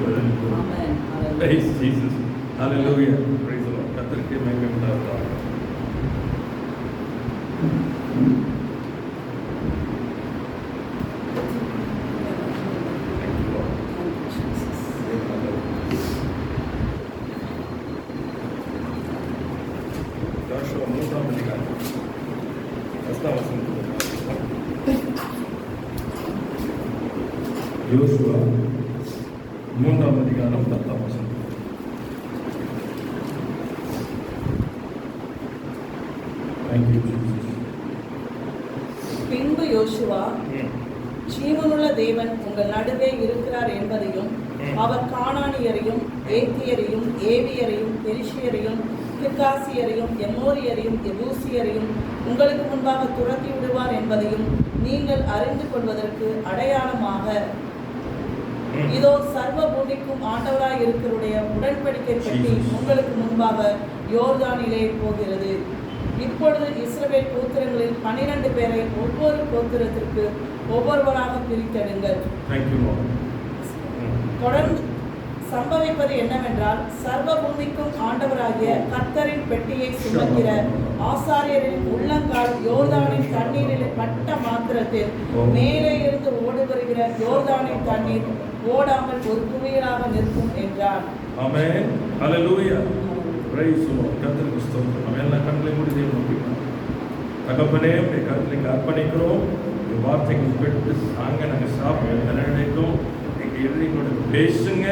விழுந்து. Praise Jesus. Hallelujah. Praise the Lord. கர்த்தருக்கு மகிமை உண்டாவதாக. யோசுவா 3ஆம் அதிகாரம் 10ஆம் வசனம். பின்பு யோசுவா, ஜீவனுள்ள தேவன் உங்கள் நடுவே இருக்கிறார் என்பதையும், அவர் கானானியரையும் ஏத்தியரையும் ஏவியரையும் பெரிசியரையும் கிர்காசியரையும் எமோரியரையும் எபூசியரையும் உங்களுக்கு முன்பாக துரத்தி விடுவார் என்பதையும் நீங்கள் அறிந்து கொள்வதற்கு அடையாளமாக இதோ சர்வ பூமிக்கும் ஆண்டவராய் இருக்கிறுடைய உடன்படிக்கை பெட்டி உங்களுக்கு முன்பாக யோர்தானிலே போகிறது. இப்பொழுது இஸ்ரவேல் கோத்திரங்களில் 12 பேரை ஒவ்வொரு கோத்திரத்திற்கு ஒவ்வொருவராக பிரித்தெடுங்கள். தொடர்ந்து சம்பவிப்பது என்னவென்றால், சர்வ பூமிக்கும் ஆண்டவராகிய கர்த்தரின் பெட்டியை சுமக்கிற ஆசாரியரின் உள்ளங்கால் யோர்தானின் தண்ணீரில் பட்ட மாத்திரத்தில் மேலே இருந்து ஓடி வருகிற யோர்தானின் தண்ணீர் ஓடாமல் ஒரு குவியலாக நிற்கும் என்றார். Amen. Hallelujah. Praise the Lord. கர்த்தருக்கு ஸ்தோத்திரம். நம்ம எல்லா கண்களையும் மூடி தேவனை நோக்கிக்கலாம். தகப்பனே, உம்முடைய கரத்தில் அர்ப்பணிக்கிறோம். இந்த வார்த்தைகள் பெற்று நாங்கள் சாப்பிட்டு நினைக்கிறோம். எங்கள் எதிரிகளோட பேசுங்க,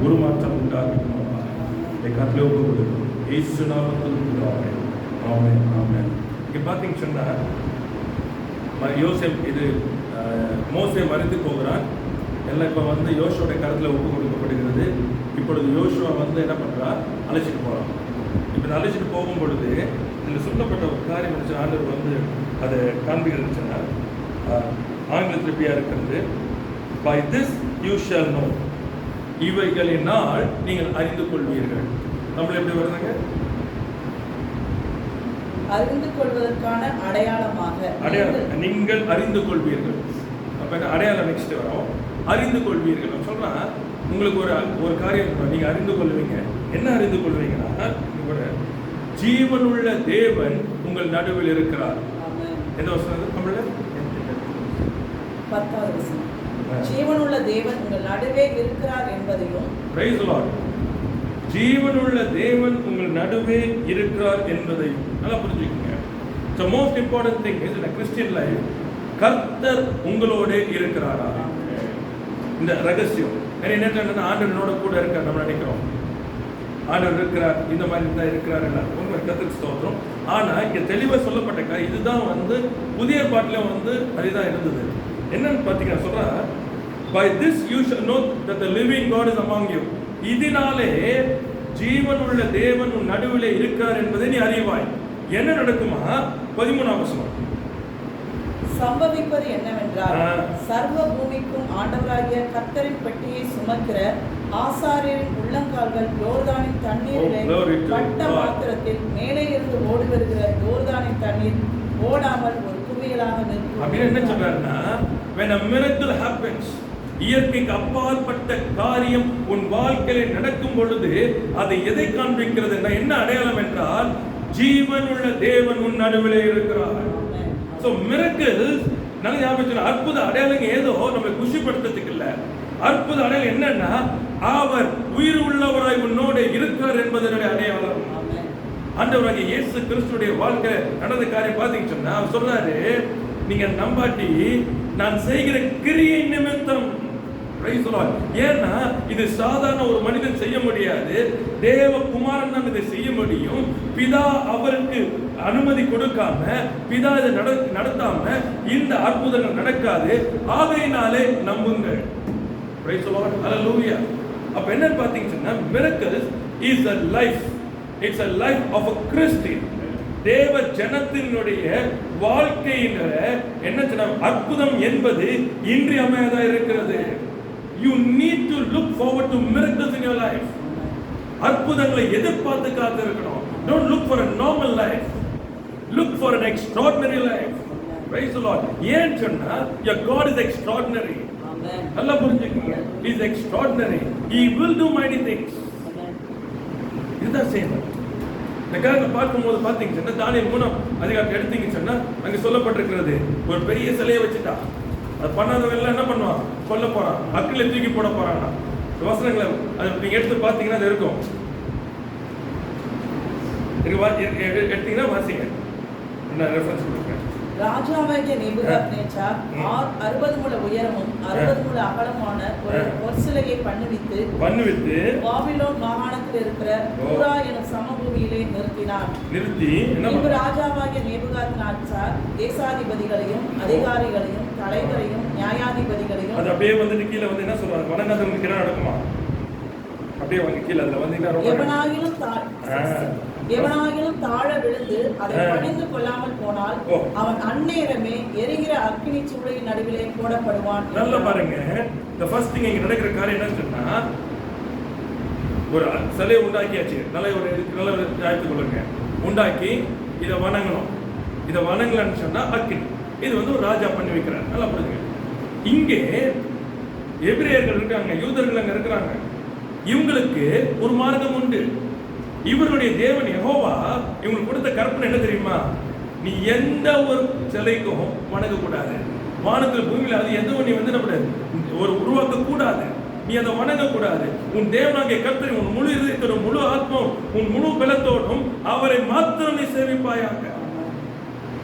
உருமாற்றம் உண்டாக்கணும். இந்த கரத்தில் ஒப்பு கொடுக்கணும். இயேசு நாமத்தில் பிதாவே. ஆமென். ஆமென். இங்கே பார்த்தீங்கன்னு சொன்னால், யோசேப் இது மோசே மரித்து போகிறான். எல்லாம் இப்போ யோசுவோட கருத்தில் ஒப்பு கொடுக்கப்படுகிறது. இப்பொழுது யோசுவா என்ன பண்ணுறான், அழைச்சிட்டு போகிறான். இப்போ அழைச்சிட்டு போகும் பொழுது இதில் சொல்லப்பட்ட ஒரு காரியம் இருந்துச்சு. ஆண்டவர் அதை காண்பிக்கிறதுச்சுன்னா ஆங்கிலத்தில் இப்படியாக இருக்கிறது, by this you shall know, இவைகளினால் நீங்கள் அறிந்து கொள்வீர்கள். நம்மள எப்படி வருதுங்க, அறிந்து கொள்வதற்கான அடையாளமாக, அடையாளம் நீங்கள் அறிந்து கொள்வீர்கள். அப்போ என்ன அடையாளம் நெக்ஸ்ட் வரும், அறிந்து கொள்வீர்கள். சொல்றா உங்களுக்கு ஒரு காரியம் நீங்க அறிந்து கொள்வீங்க. என்ன அறிந்து கொள்வீங்கன்னா, ஜீவனுள்ள தேவன் உங்கள் நடுவில் இருக்கிறார். எந்த வசனம் தமிழ்ல? 10வது வசனம். ஜீவனுள்ள தேவன் உங்கள் நடுவே இருக்கிறார் என்பதையும், பிரைஸ் தி லார்ட், ஜீவனுள்ள தேவன் உங்கள் நடுவே இருக்கிறார் என்பதையும் நல்லா புரிஞ்சுக்கங்க. So most important thing is in a Christian life, கர்த்தர் உங்களோட இருக்கிறாரா? இந்த ரகசியம் என்ன, ஆண்டவனோட கூட இருக்கார். நம்ம நினைக்கிறோம் ஆண்டவர் இருக்கிறார், இந்த மாதிரி தான் இருக்கிறார் எல்லாம் உண்மை, கர்த்தருக்கு ஸ்தோத்திரம். ஆனா இங்க தெளிவா சொல்லப்பட்ட இதுதான் புதிய பாட்டில அதுதான் இருந்தது. என்னன்னு பாத்தீங்கன்னா சொல்றா, by this you shall know that the living God is among you. இதனாலே ஜீவனுள்ள தேவன் உன் நடுவிலே இருக்கிறார் என்பதை நீ அறிவாய். என்ன நடக்குமா? 13ஆம் வசனம். சம்பவிப்பது என்னவென்றால், சர்வ பூமிக்கும் ஆண்டவராகிய கர்த்தரின் பெட்டியை சுமக்கிற ஆசாரியரின் உள்ளங்கால்கள் யோர்தானின் தண்ணீரிலே பட்ட மாத்திரத்தில் மேலே இருந்து ஓடி வருகிற யோர்தானின் தண்ணீர் ஓடாமல் ஒரு குவியலாக நிற்கும். அப்படின்னு என்ன சொல்றாருன்னா, when a miracle happens, இயற்கைக்கு அப்பாற்பட்ட காரியம் உன் வாழ்க்கையில் நடக்கும் பொழுது அது எதை காண்பிக்கிறது? என்ன அடையாளம் என்றால், ஜீவனுள்ள தேவன் உன் நடுவிலே இருக்கிறார். So miracles நல்ல ஞாபகம், அற்புத அடையாளம் ஏதோ நம்மை குஷிப்படுத்துறதுக்கு இல்ல. அற்புத அடையாளம் என்னன்னா, அவர் உயிர் உள்ளவராய் உன்னோட இருக்கிறார் என்பதனுடைய அடையாளம். ஆண்டவராகிய இயேசு கிறிஸ்துடைய வாழ்க்கை நடந்த காரியம் பார்த்தீங்கன்னு சொன்னா, அவர் சொல்றாரு, நீங்க நம்பாட்டி நான் செய்கிற கிரியை நிமித்தம். ஏன்னா இது சாதாரண ஒரு மனிதன் செய்ய முடியாது, தேவகுமாரன் தான் இதை செய்ய முடியும். பிதா அவருக்கு அனுமதி கொடுக்காம, பிதா இதை நடத்தாம இந்த அற்புதங்கள் நடக்காது. ஆகையினாலே நம்புங்கள். அப்ப என்ன பாத்தீங்கன்னா, miracles is a life, it's a life of a Christian. தேவ ஜனத்தினுடைய வாழ்க்கையில என்ன அற்புதம் என்பது இன்றியமையாதா இருக்கிறது. You need to look forward to miracles in your life. அற்புதங்களை எதிர்பார்த்து காத்து இருக்கணும். Don't look for a normal life. Look for an extraordinary life. Praise the Lord. ஏன் சொன்னா, your God is extraordinary. Amen. நல்லா புரிஞ்சுக்கங்க. He is extraordinary. He will do mighty things. இதுதான் செய்யணும். இந்த காரியத்தை பார்க்கும்போது பார்த்தீங்கன்னா தானியேல் 3ஆம் அதிகாரத்தை எடுத்தீங்கன்னு சொன்னா அங்கே சொல்லப்பட்டிருக்கிறது, ஒரு பெரிய சிலையை வச்சுட்டா, அது பண்ணாதவங்க எல்லாம் என்ன பண்ணுவான், கொல்ல போறான், அக்கில தூக்கி போட போறாங்க. வசனங்களை அது நீங்க எடுத்து பார்த்தீங்கன்னா அது இருக்கும். எடுத்தீங்கன்னா வாசிங்க, என்ன ரெஃபரன்ஸ் கொடுக்குறேன். ராஜாவாகிய நேபுகாத்நேச்சார் 60 முழ உயரமும் 60 முழ அகலமான ஒரு பொற்சிலையை பண்ணுவித்து பாபிலோன் மாகாணத்தில் இருக்கிற பூரா எனும் சமபூமியிலே நிறுத்தினார். பின்பு ராஜாவாகிய நேபுகாத்நேச்சார் தேசாதிபதிகளையும் அதிகாரிகளையும் தலைவரையும் நியாயாதிபதிகளையும் அது அப்படியே வந்து கீழே வந்து என்ன சொல்றாங்க, வணங்காதவங்களுக்கு என்ன நடக்குமா, அப்படியே வந்து கீழே அதுல வந்து எவனாகிலும் தாழ விழுந்து அதை பணிந்து கொள்ளாமல் போனால் அவன் அந்நேரமே எரிகிற அக்கினி சூளையின் நடுவிலே போடப்படுவான். நல்லா பாருங்க, the first thing இங்க நடக்கிற காரியம் என்னன்னு சொன்னா, ஒரு சிலையை உண்டாக்கியாச்சு, நல்ல ஒரு ஆயத்து கொள்ளுங்க, உண்டாக்கி இதை வணங்கணும். இதை வணங்கலன்னு சொன்னா அக்கினி, இது வந்து ஒரு ராஜா பண்ணி வைக்கிறார். நல்லா புரிஞ்சுங்க. இங்கே எபிரேயர்கள் இருக்காங்க, யூதர்கள் அங்க இருக்கிறாங்க. இவங்களுக்கு ஒரு மார்க்கம் உண்டு. இவருடைய தேவன் யெகோவா இவங்களுக்கு கொடுத்த கற்பனை என்ன தெரியுமா, நீ எந்த ஒரு சிலைக்கும் வணங்க கூடாது, வானத்தில் பூமியில் அது எதுவும் நீ வந்து என்ன ஒரு உருவாக்க கூடாது, நீ அதை வணங்க கூடாது. உன் தேவனாகிய கர்த்தரை உன் முழு இதயத்தோடும் முழு ஆத்மாவும் உன் முழு பலத்தோடும் அவரை மாத்திரம் நீ சேவிப்பாயாக.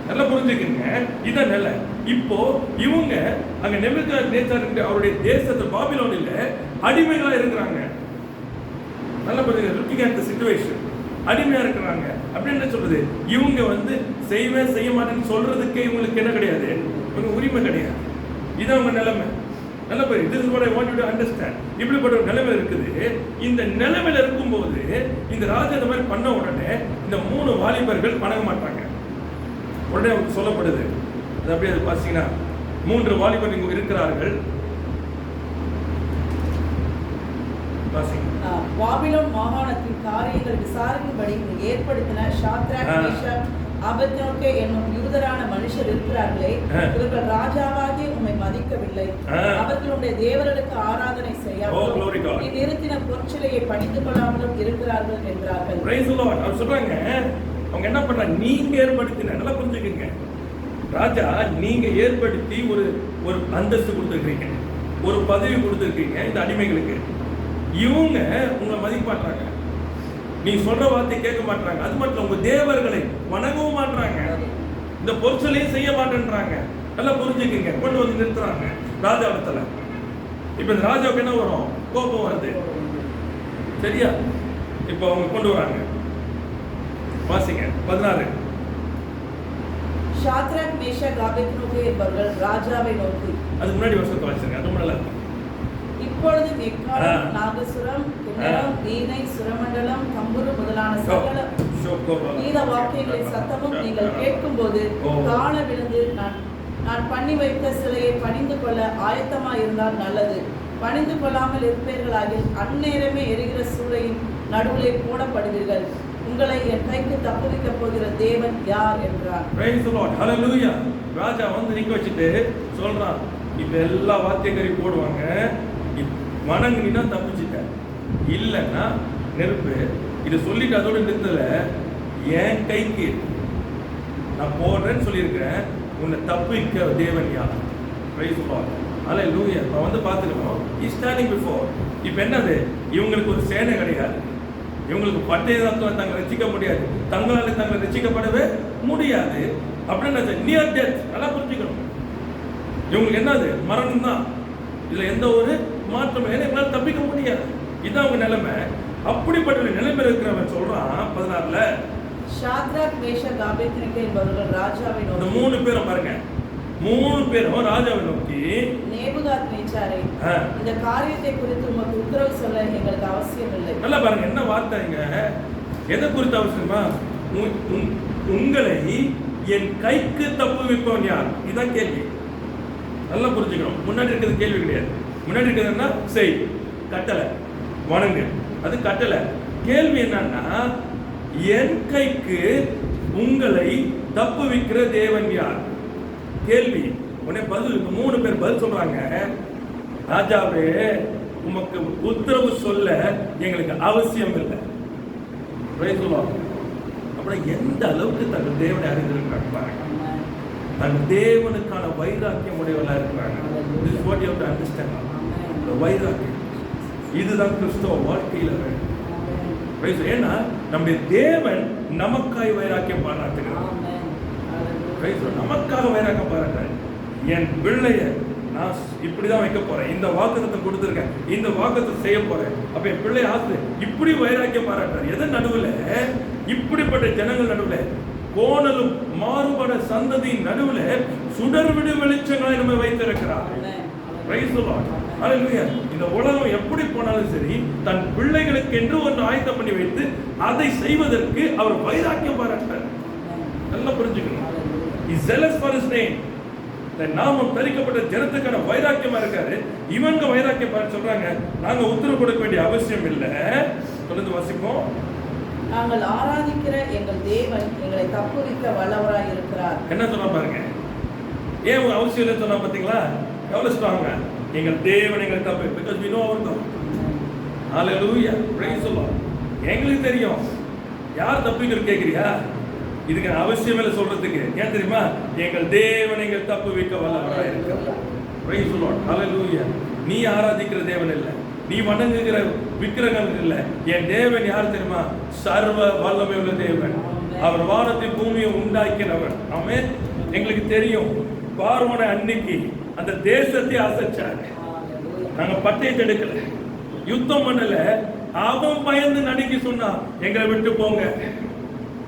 நல்லா புரிஞ்சுக்கங்க, இதான் நல்ல. இப்போ இவங்க அங்க நேபுகாத்நேச்சார் அவருடைய தேசத்தை பாபிலோனில் அடிமைகளா இருக்கிறாங்க. நல்லா புரியுது, லுக்கிங் அட் தி சிச்சுவேஷன், அடிமையா இருக்கிறாங்க. அப்படின்னு என்ன சொல்றது, இவங்க வந்து செய்வேன் செய்ய மாட்டேன்னு சொல்றதுக்கே இவங்களுக்கு என்ன கிடையாது, இவங்க உரிமை கிடையாது. இது அவங்க நிலைமை. நல்லா புரியுது. This is what I want you to understand. இப்படிப்பட்ட ஒரு நிலைமை இருக்குது. இந்த நிலைமையில இருக்கும்போது இந்த ராஜா இந்த மாதிரி பண்ண உடனே இந்த 3 வாலிபர்கள் வணங்க மாட்டாங்க. உடனே அவருக்கு சொல்லப்படுது, அது அப்படியே அது பார்த்தீங்கன்னா 3 வாலிபர்கள் இங்க இருக்கிறார்கள். பாபிலோன் மாகாணத்தின் காரியங்கள் விசாரிக்கும்படி ஏற்படுத்தின ஷாத்ராக், மேஷாக், ஆபேத்நேகோ என்னும் யூதரான மனுஷர் இருக்கிறார்களே, இவர்கள் ராஜாவாகி உம்மை மதிக்கவில்லை, அவர்களுடைய தேவர்களுக்கு ஆராதனை செய்யாமல் நிறுத்தின பொற்சிலையை பணிந்து கொள்ளாமலும் இருக்கிறார்கள் என்றார்கள். Praise the Lord. அவர் சொல்றாங்க, அவங்க என்ன பண்றாங்க, நீங்க ஏற்படுத்தின, நல்லா புரிஞ்சுக்கங்க, ராஜா நீங்க ஏற்படுத்தி ஒரு அந்தஸ்து கொடுத்துருக்கீங்க, ஒரு பதவி கொடுத்துருக்கீங்க இந்த அடிமைகளுக்கு. இவங்க உங்களை மதிக்க மாட்டாங்க, நீ சொல்ற வார்த்தை கேட்க மாட்டாங்க. அது மட்டும் உங்க தேவர்களை வணங்கவும் மாட்டாங்க, இந்த பொருட்களையும் செய்ய மாட்டேன்றாங்க. நல்லா புரிஞ்சுக்கங்க, கொண்டு வந்து நிறுத்துறாங்க ராஜாவத்துல. இப்ப இந்த ராஜாவுக்கு என்ன வரும், கோபம் வருது. சரியா? இப்ப அவங்க கொண்டு வராங்க, வாசிங்க 16. ஷாத்ராக், மேஷாக், ஆபேத்நேகோ என்பவர்கள் ராஜாவை நோக்கி, அதுக்கு முன்னாடி வருஷத்தை வாசிங்க, அது ரொம்ப நல்லா இருக்கும். இப்பொழுது எக்காளம், நாகசுரம், கிண்ணரம், வீணை, சுரமண்டலம், தம்புரு முதலான சகல கீத வாக்கியங்களின் சத்தமும் நீங்கள் கேட்கும்போது காண விழுந்து நான் பண்ணி வைத்த சிலையை பணிந்து கொள்ள ஆயத்தமாக இருந்தால் நல்லது. பணிந்து கொள்ளாமல் இருப்பீர்களாகில் அந்நேரமே எரிகிற சூளையின் நடுவிலே போடப்படுவீர்கள். உங்களை என் கைக்கு தப்புவிக்க போகிற தேவன் யார் என்றார். Praise the Lord. Hallelujah. ராஜா வந்து நிக்க வச்சுட்டு சொல்றான், இப்ப எல்லா வாத்தியங்களையும் போடுவாங்க, வணங்குனா தப்பிச்சுட்ட, இல்லைன்னா நெருப்பு. இது சொல்லிட்டு அதோட நிறுத்தல, என் கைக்கு நான் போடுறேன்னு சொல்லியிருக்கிறேன், உன்னை தப்பிக்க தேவன் யார். Praise the Lord. Hallelujah. இப்போ வந்து பார்த்துக்கணும், He's standing before. இப்போ என்னது, இவங்களுக்கு ஒரு சேனை கிடையாது, இவங்களுக்கு பட்டயத்தால் தங்களை ரசிக்க முடியாது, தங்களால் தங்களை ரசிக்கப்படவே முடியாது. அப்படின்னு நியர் டெத். நல்லா புரிஞ்சுக்கணும், இவங்களுக்கு என்னது, மரணம் தான், இதுல எந்த ஒரு மாற்றம் இல்லை, எங்களால் தப்பிக்க முடியாது. இதுதான் அவங்க நிலைமை. அப்படிப்பட்ட நிலைமை இருக்கிறவன் சொல்றான் 16ல, ஷாத்ராக், மேஷாக், ஆபேத்நேகோ என்பவர்கள் ராஜாவை நோக்கி, இந்த 3 பேரும் பாருங்க, 3 பேரும் ராஜாவை நோக்கி, நேபுகாத்நேச்சாரே, இந்த காரியத்தை குறித்து உமக்கு உத்தரவு சொல்ல எங்களுக்கு அவசியம் இல்லை. நல்லா பாருங்க, என்ன வார்த்தைங்க, எதை குறித்து அவசியமா, உங்களை என் கைக்கு தப்புவிப்பவன் யார், இதுதான் கேள்வி. நல்லா புரிஞ்சுக்கணும், முன்னாடி இருக்கிறது கேள்வி கிடையாது. முன்னாடி இருக்கிறதுனா செய், கட்டளை, வணங்கு, அது கட்டளை. கேள்வி என்னன்னா, என் கைக்கு உங்களை தப்புவிக்கிற தேவன் யார், கேள்வி. உடனே பதில் 3 பேர் பதில் சொல்றாங்க, ராஜாவே, உமக்கு உத்தரவு சொல்ல எங்களுக்கு அவசியம் இல்லை. அப்புறம் எந்த அளவுக்கு தங்கள் தேவனை அறிந்திருக்கிறாங்க பாருங்க. தங்கள் தேவனுக்கான வைராக்கியம் உடையவர்களா இருக்கிறாங்க. This is what you have to understand. இந்த வைராக்கியம் இதுதான் கிறிஸ்தவ வாழ்க்கையில வேண்டும். ஏன்னா நம்முடைய தேவன் நமக்காய் வைராக்கியம் பாராட்டுகிறார். நமக்காக வைராக்கியம் பாராட்டுறாரு. என் பிள்ளைய நான் இப்படிதான் வைக்க போறேன், இந்த வாக்குத்தத்தை கொடுத்துருக்கேன், இந்த வாக்குத்தத்தை செய்ய போறேன். அப்ப என் பிள்ளை ஆசை இப்படி வைராக்கியம் பாராட்டுறாரு. எதன் நடுவுல? இப்படிப்பட்ட ஜனங்கள் நடுவுல, கோணலும் மாறுபட சந்ததியின் நடுவுல சுடர்விடு வெளிச்சங்களை நம்ம வைத்திருக்கிறார். இந்த உலகம் எப்படி போனாலும் சரி, தன் பிள்ளைகளுக்கு என்று ஒன்று ஆயத்தம் பண்ணி வைத்து அதை செய்வதற்கு அவர் வைராக்கியம் பாராட்டுறார். நல்லா புரிஞ்சுக்கணும். He is zealous for his name. நாமம் தரிக்கப்பட்ட ஜனத்துக்கான வைராக்கியமா இருக்காரு. இவங்க வைராக்கியம் பாரு சொல்றாங்க, நாங்க உத்தரவு கொடுக்க வேண்டிய அவசியம் இல்லை. தொடர்ந்து வாசிப்போம். நாங்கள் ஆராதிக்கிற எங்கள் தேவன் எங்களை தப்புவிக்க வல்லவராய் இருக்கிறார். என்ன சொன்னா பாருங்க, ஏன் அவசியம் இல்லை சொன்னா பாத்தீங்களா? எவ்வளவு ஸ்ட்ராங்கா, எங்கள் தேவன் எங்களை தப்பு, because we know our God. Hallelujah, praise the Lord. எங்களுக்கு தெரியும் யார் தப்புன்னு கேக்குறியா? இதுக்கு அவசியம் இல்லை சொல்றதுக்கு. ஏன் தெரியுமா? எங்கள் தேவன் எங்கள் தப்பு வைக்க வல்லவராய் இருக்கிறார். Praise the Lord, hallelujah. நீ ஆராதிக்கிற தேவன் இல்லை, நீ வணங்குகிற விக்கிரகங்கள் இல்லை. என் தேவன் யார் தெரியுமா? சர்வ வல்லமை உள்ள தேவன். அவர் வானத்தை பூமியை உண்டாக்கினவர். ஆமென். எங்களுக்கு தெரியும் பார்வோனை அன்னைக்கு அந்த தேசத்தை அசைச்சாரு. நாங்க பட்டயத்தை எடுக்கல, யுத்தம் பண்ணல. அவன் பயந்து நடுங்கி சொன்னா எங்களை விட்டு போங்க.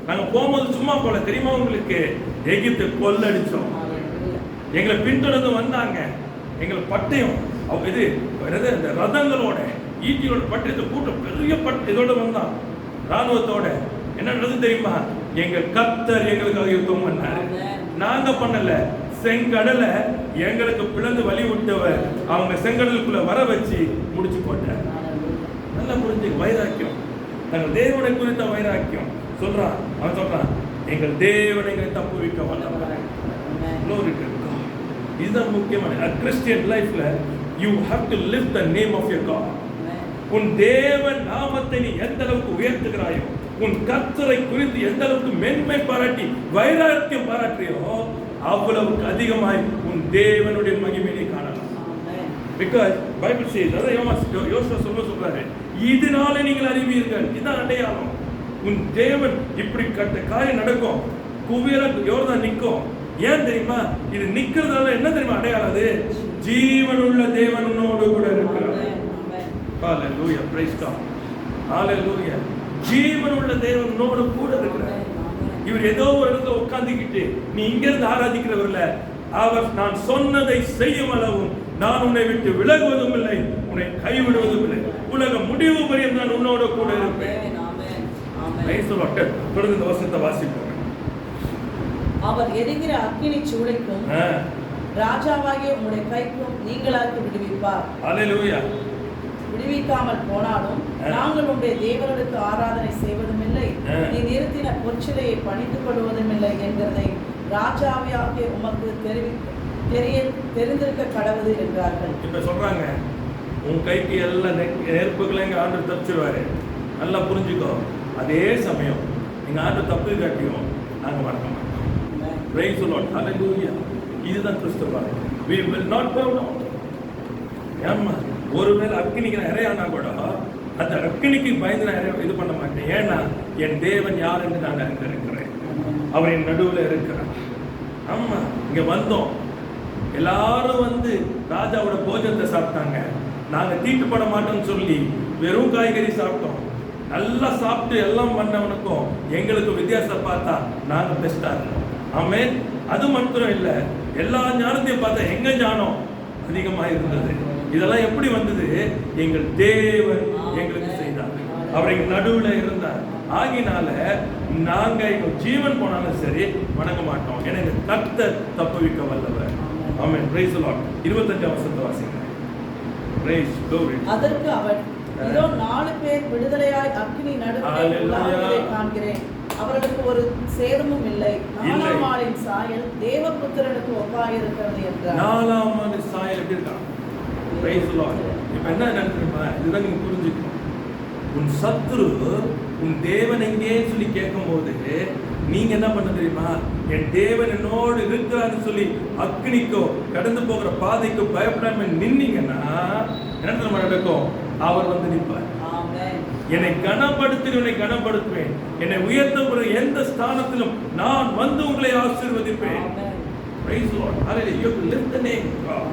நாங்க போகும்போது சும்மா போல, தெரியுமா உங்களுக்கு? எகிப்தை கொள்ளடிச்சோம். எங்களை பின்தொடர்ந்து வந்தாங்க. எங்களை பட்டயம் இது இந்த ரதங்களோட ஈட்டியோட பட்டயத்தை கூட்டம் பெரிய இதோட வந்தான் ராணுவத்தோட. என்ன நடந்தது தெரியுமா? எங்க கர்த்தர் எங்களுக்காக யுத்தம் பண்ணாரு. நாங்க பண்ணல. செங்கடலை எங்களுக்கு பிளந்து வழி விட்டவர் அவங்க செங்கடலுக்குள்ள வர வச்சு முடிச்சு போட்டார். நல்லா புரிஞ்சு வைராக்கியம், தங்கள் தேவனை குறித்த வைராக்கியம் சொல்றான். அவன் சொல்றான், எங்கள் தேவனை எங்களை தப்பு வைக்க வல்லவர். இதுதான் முக்கியமான கிறிஸ்டியன் லைஃப்ல. You have to live the name of your God. உன் தேவன் நாமத்தை நீ எந்த அளவுக்கு உயர்த்துகிறாயோ, உன் கர்த்தரை குறித்து எந்த அளவுக்கு மென்மை பாராட்டி வைராக்கியம் பாராட்டியோ, அவ்வளவுக்கு அதிகமாய் உன் தேவனுடைய மகிமையை காணலாம். Because Bible says, அதான் யோசுவா சொல்றாரு, இதனால நீங்கள் அறிவீர்கள். இதுதான் அடையாளம். உன் தேவன் இப்படி கட்ட காரியம் நடக்கும். குவியல யோர்தான் நிற்கும். ஏன் தெரியுமா? இது நிக்கிறதுனால என்ன தெரியுமா அடையாளம்? அது ஜீவனுள்ள தேவன் உன்னோடு கூட இருக்கிறார். Hallelujah, praise God. Hallelujah. ஜீவனுள்ள தேவன் உன்னோடு கூட இருக்கிறார். இவர் ஏதோ ஒரு இடத்துல உட்கார்ந்துக்கிட்டு நீ இங்க இருந்து ஆராதிக்கிறவர்ல, அவர் நான் சொன்னதை செய்யும் அளவும் நான் உன்னை விட்டு விலகுவதும் இல்லை, உன்னை கைவிடுவதும் இல்லை, உலக முடிவு வரையும் நான் உன்னோட கூட இருப்பேன். தொடர்ந்து இந்த வசனத்தை வாசிப்போம். அவர் எரிகிற அக்கினி சூளைக்கும் ராஜாவாகிய உம்முடைய கைக்கும் நீங்களாக்கி விடுவிப்பார். ஹல்லேலூயா. விடுவிக்காமல் போனாலும் நாங்கள் உம்முடைய தேவர்களுக்கு ஆராதனை செய்வதும் இல்லை, நீ நிறுத்தின பொற்சிலையை பணிந்து கொள்வதும் இல்லை என்கிறதை ராஜாவாகிய உமக்கு தெரிந்திருக்க கடவுது என்றார்கள். இப்ப சொல்றாங்க, உன் கைக்கு எல்லாம் நெருப்புகளை எங்க ஆண்டு தப்பிச்சிருவாரு. நல்லா புரிஞ்சுக்கோ. அதே சமயம் எங்க ஆண்டு தப்பு காட்டியும் நாங்க மறக்க மாட்டோம். Praise the Lord. Hallelujah. இதுதான் கிறிஸ்துவ வாழ்க்கை. We will not bow down. ஏம்மா, ஒருவேளை அக்கினிக்கு நான் இறையானா கூட அந்த அக்கினிக்கு பயந்து நான் இது பண்ண மாட்டேன். ஏன்னா என் தேவன் யார் என்று நான் அறிந்திருக்கிறேன். அவர் என் நடுவில் இருக்கிறார். ஆமா, இங்க வந்தோம், எல்லாரும் வந்து ராஜாவோட போஜனத்தை சாப்பிட்டாங்க. நாங்க தீட்டுப்பட மாட்டோம்னு சொல்லி வெறும் காய்கறி சாப்பிட்டோம். நல்லா சாப்பிட்டு எல்லாம் பண்ணவனுக்கும் எங்களுக்கு வித்தியாசம் பார்த்தா நாங்க பெஸ்டா இருக்கோம். ஆமென். அது மட்டும் இல்ல, எல்லா ஞானத்தையும் பார்த்தா எங்க ஞானம் அதிகமாக இருந்தது. இதெல்லாம் எப்படி வந்தது? எங்கள் தேவன் எங்களுக்கு செய்தார். அவர் எங்க நடுவுல இருந்தார். ஆகினால நாங்க எங்க ஜீவன் போனாலும் சரி வணங்க மாட்டோம். எனக்கு கர்த்தர் தப்புவிக்க வல்லவர். ஆமென். Price the Lord. 25 வசனத்தை வாசிங்க. Praise glory. அதற்கு அவன், இதோ 4 பேர் விடுதலையாய் அக்கினி நடுவிலே உலாவுவதை காண்கிறேன், அவர்களுக்கு ஒரு சேதமும் இல்லை. 4ஆம் ஆளின் சாயல் தேவபுத்திரனுக்கு ஒப்பாயிருக்கிறது என்றார். 4ஆம் ஆளின் சாயல் எப்படி இருக்கான்? Praise the Lord. இப்ப என்ன நினைக்கிறீங்களா? இதுதான் நீங்க புரிஞ்சுக்கணும். உன் சத்துரு உன் தேவன் எங்கே சொல்லி கேட்கும் போது நீங்க என்ன பண்ண தெரியுமா? என் தேவன் என்னோடு இருக்கிறான்னு சொல்லி அக்னிக்கோ கடந்து போகிற பாதைக்கோ பயப்படாம நின்னீங்கன்னா என்ன தெரியுமா நடக்கும்? அவர் வந்து நிற்பார். என்னை கனப்படுத்துகிறவனை கனப்படுத்துவேன், என்னை உயர்த்தப்படுற எந்த ஸ்தானத்திலும் நான் வந்து உங்களை ஆசீர்வதிப்பேன். Praise the Lord. Hallelujah. You have to lift the name of God.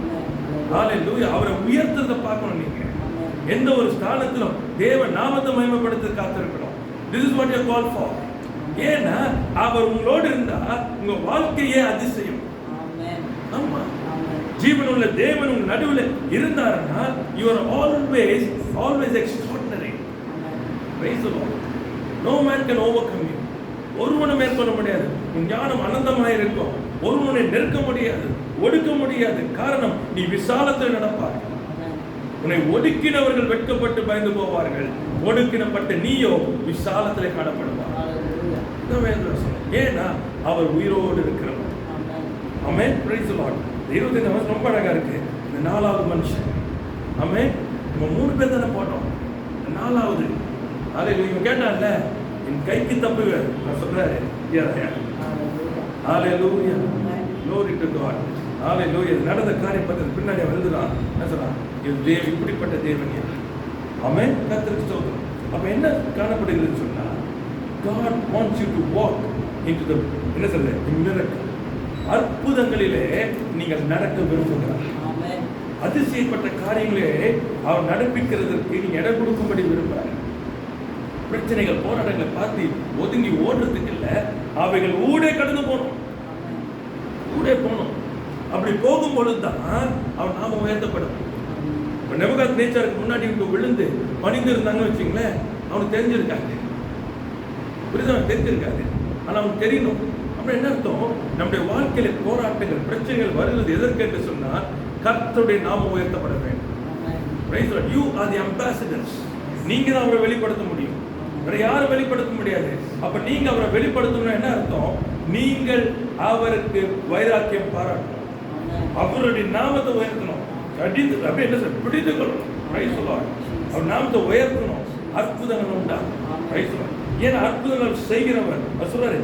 Hallelujah. அவரை உயர்த்ததை பார்க்கணும். நீங்க எந்த ஒரு ஸ்தானத்திலும் தேவ நாமத்தை மகிமைப்படுத்த காத்திருக்கணும். This is what you are called for. ஏன்னா அவர் உங்களோடு இருந்தா உங்க வாழ்க்கையே அதிசயம். ஆமா, ஜீவனுள்ள தேவன் உங்க நடுவில் இருந்தாருன்னா you are always extraordinary. Praise the Lord. No man can overcome you. ஒருவனை மேற்கொள்ள முடியாது. உன் ஞானம் அனந்தமாக இருக்கும். ஒருவனை நெருக்க முடியாது, ஒடுக்க முடியாது. காரணம், நீ விசாலத்தில் நடப்பார். உன்னை ஒடுக்கினவர்கள் வெட்கப்பட்டு பயந்து போவார்கள், ஒடுக்கினப்பட்ட நீயோ விசாலத்தில் காணப்படுவார். ஏன்னா அவர் உயிரோடு இருக்கிறவர். ஆமென். Price the Lord. 25 வருஷம் ரொம்ப அழகா இருக்கு. இந்த 4வது மனுஷன். ஆமென். நம்ம 3 பேர் தானே போட்டோம். 4வது ஹalleluya கேட்டான்ல, என் கைக்கு தப்பு நான் சொல்றாரு. ஹalleluya. glory to God. ஹalleluya. நடந்த காரியம் பத்தி பின்னாடி வந்துறான். என்ன சொல்றான்? இது தேவன், இப்படிப்பட்ட தேவன். ஆமென். கர்த்தருக்கு ஸ்தோத்திரம். அப்ப என்ன காணப்படுகிறது சொன்னா, God wants you to walk into the என்ன சொல்ற miracle. அற்புதங்களிலே நீங்கள் நடக்க விரும்புகிறார். ஆமென். அதிசயப்பட்ட காரியங்களே அவர் நடப்பிக்கிறதற்கு நீங்க இடம் கொடுக்கும்படி விரும்புறார். பிரச்சனைகள் போராட்டங்களை பார்த்து ஒதுங்கி ஓடுறதுக்கு இல்ல, அவைகள் ஊடே கடந்து போகணும். ஊடே போகணும். அப்படி போகும்பொழுது தான் அவன் நாம உயர்த்தப்படும். இப்போ நேபுகாத்நேச்சாருக்கு முன்னாடி விழுந்து பணிந்து இருந்தாங்கன்னு வச்சுங்களேன், அவனுக்கு தெரிஞ்சிருக்காங்க. புரியுதா? தெரிஞ்சிருக்காது. ஆனால் அவனுக்கு தெரியணும். அப்புறம் என்ன அர்த்தம்? நம்முடைய வாழ்க்கையில போராட்டங்கள் பிரச்சனைகள் வருகிறது எதற்கு என்று சொன்னால் கர்த்தருடைய நாமம் உயர்த்தப்பட வேண்டும். Praise God. You are the ambassadors. நீங்க தான் அவரை வெளிப்படுத்த முடியும், வேற யாரும் வெளிப்படுத்த முடியாது. அப்ப நீங்க அவரை வெளிப்படுத்தணும்னா என்ன அர்த்தம்? நீங்கள் அவருக்கு வைராக்கியம் பாராட்டணும், அவருடைய நாமத்தை உயர்த்தணும், அப்படியே என்ன சார் பிடித்து கொள்ளணும். Praise the Lord. அவர் நாமத்தை உயர்த்தணும், அற்புதங்கள் உண்டாகும். Praise the Lord. ஏன்னா அற்புதங்கள் செய்கிறவர் சொல்றாரு,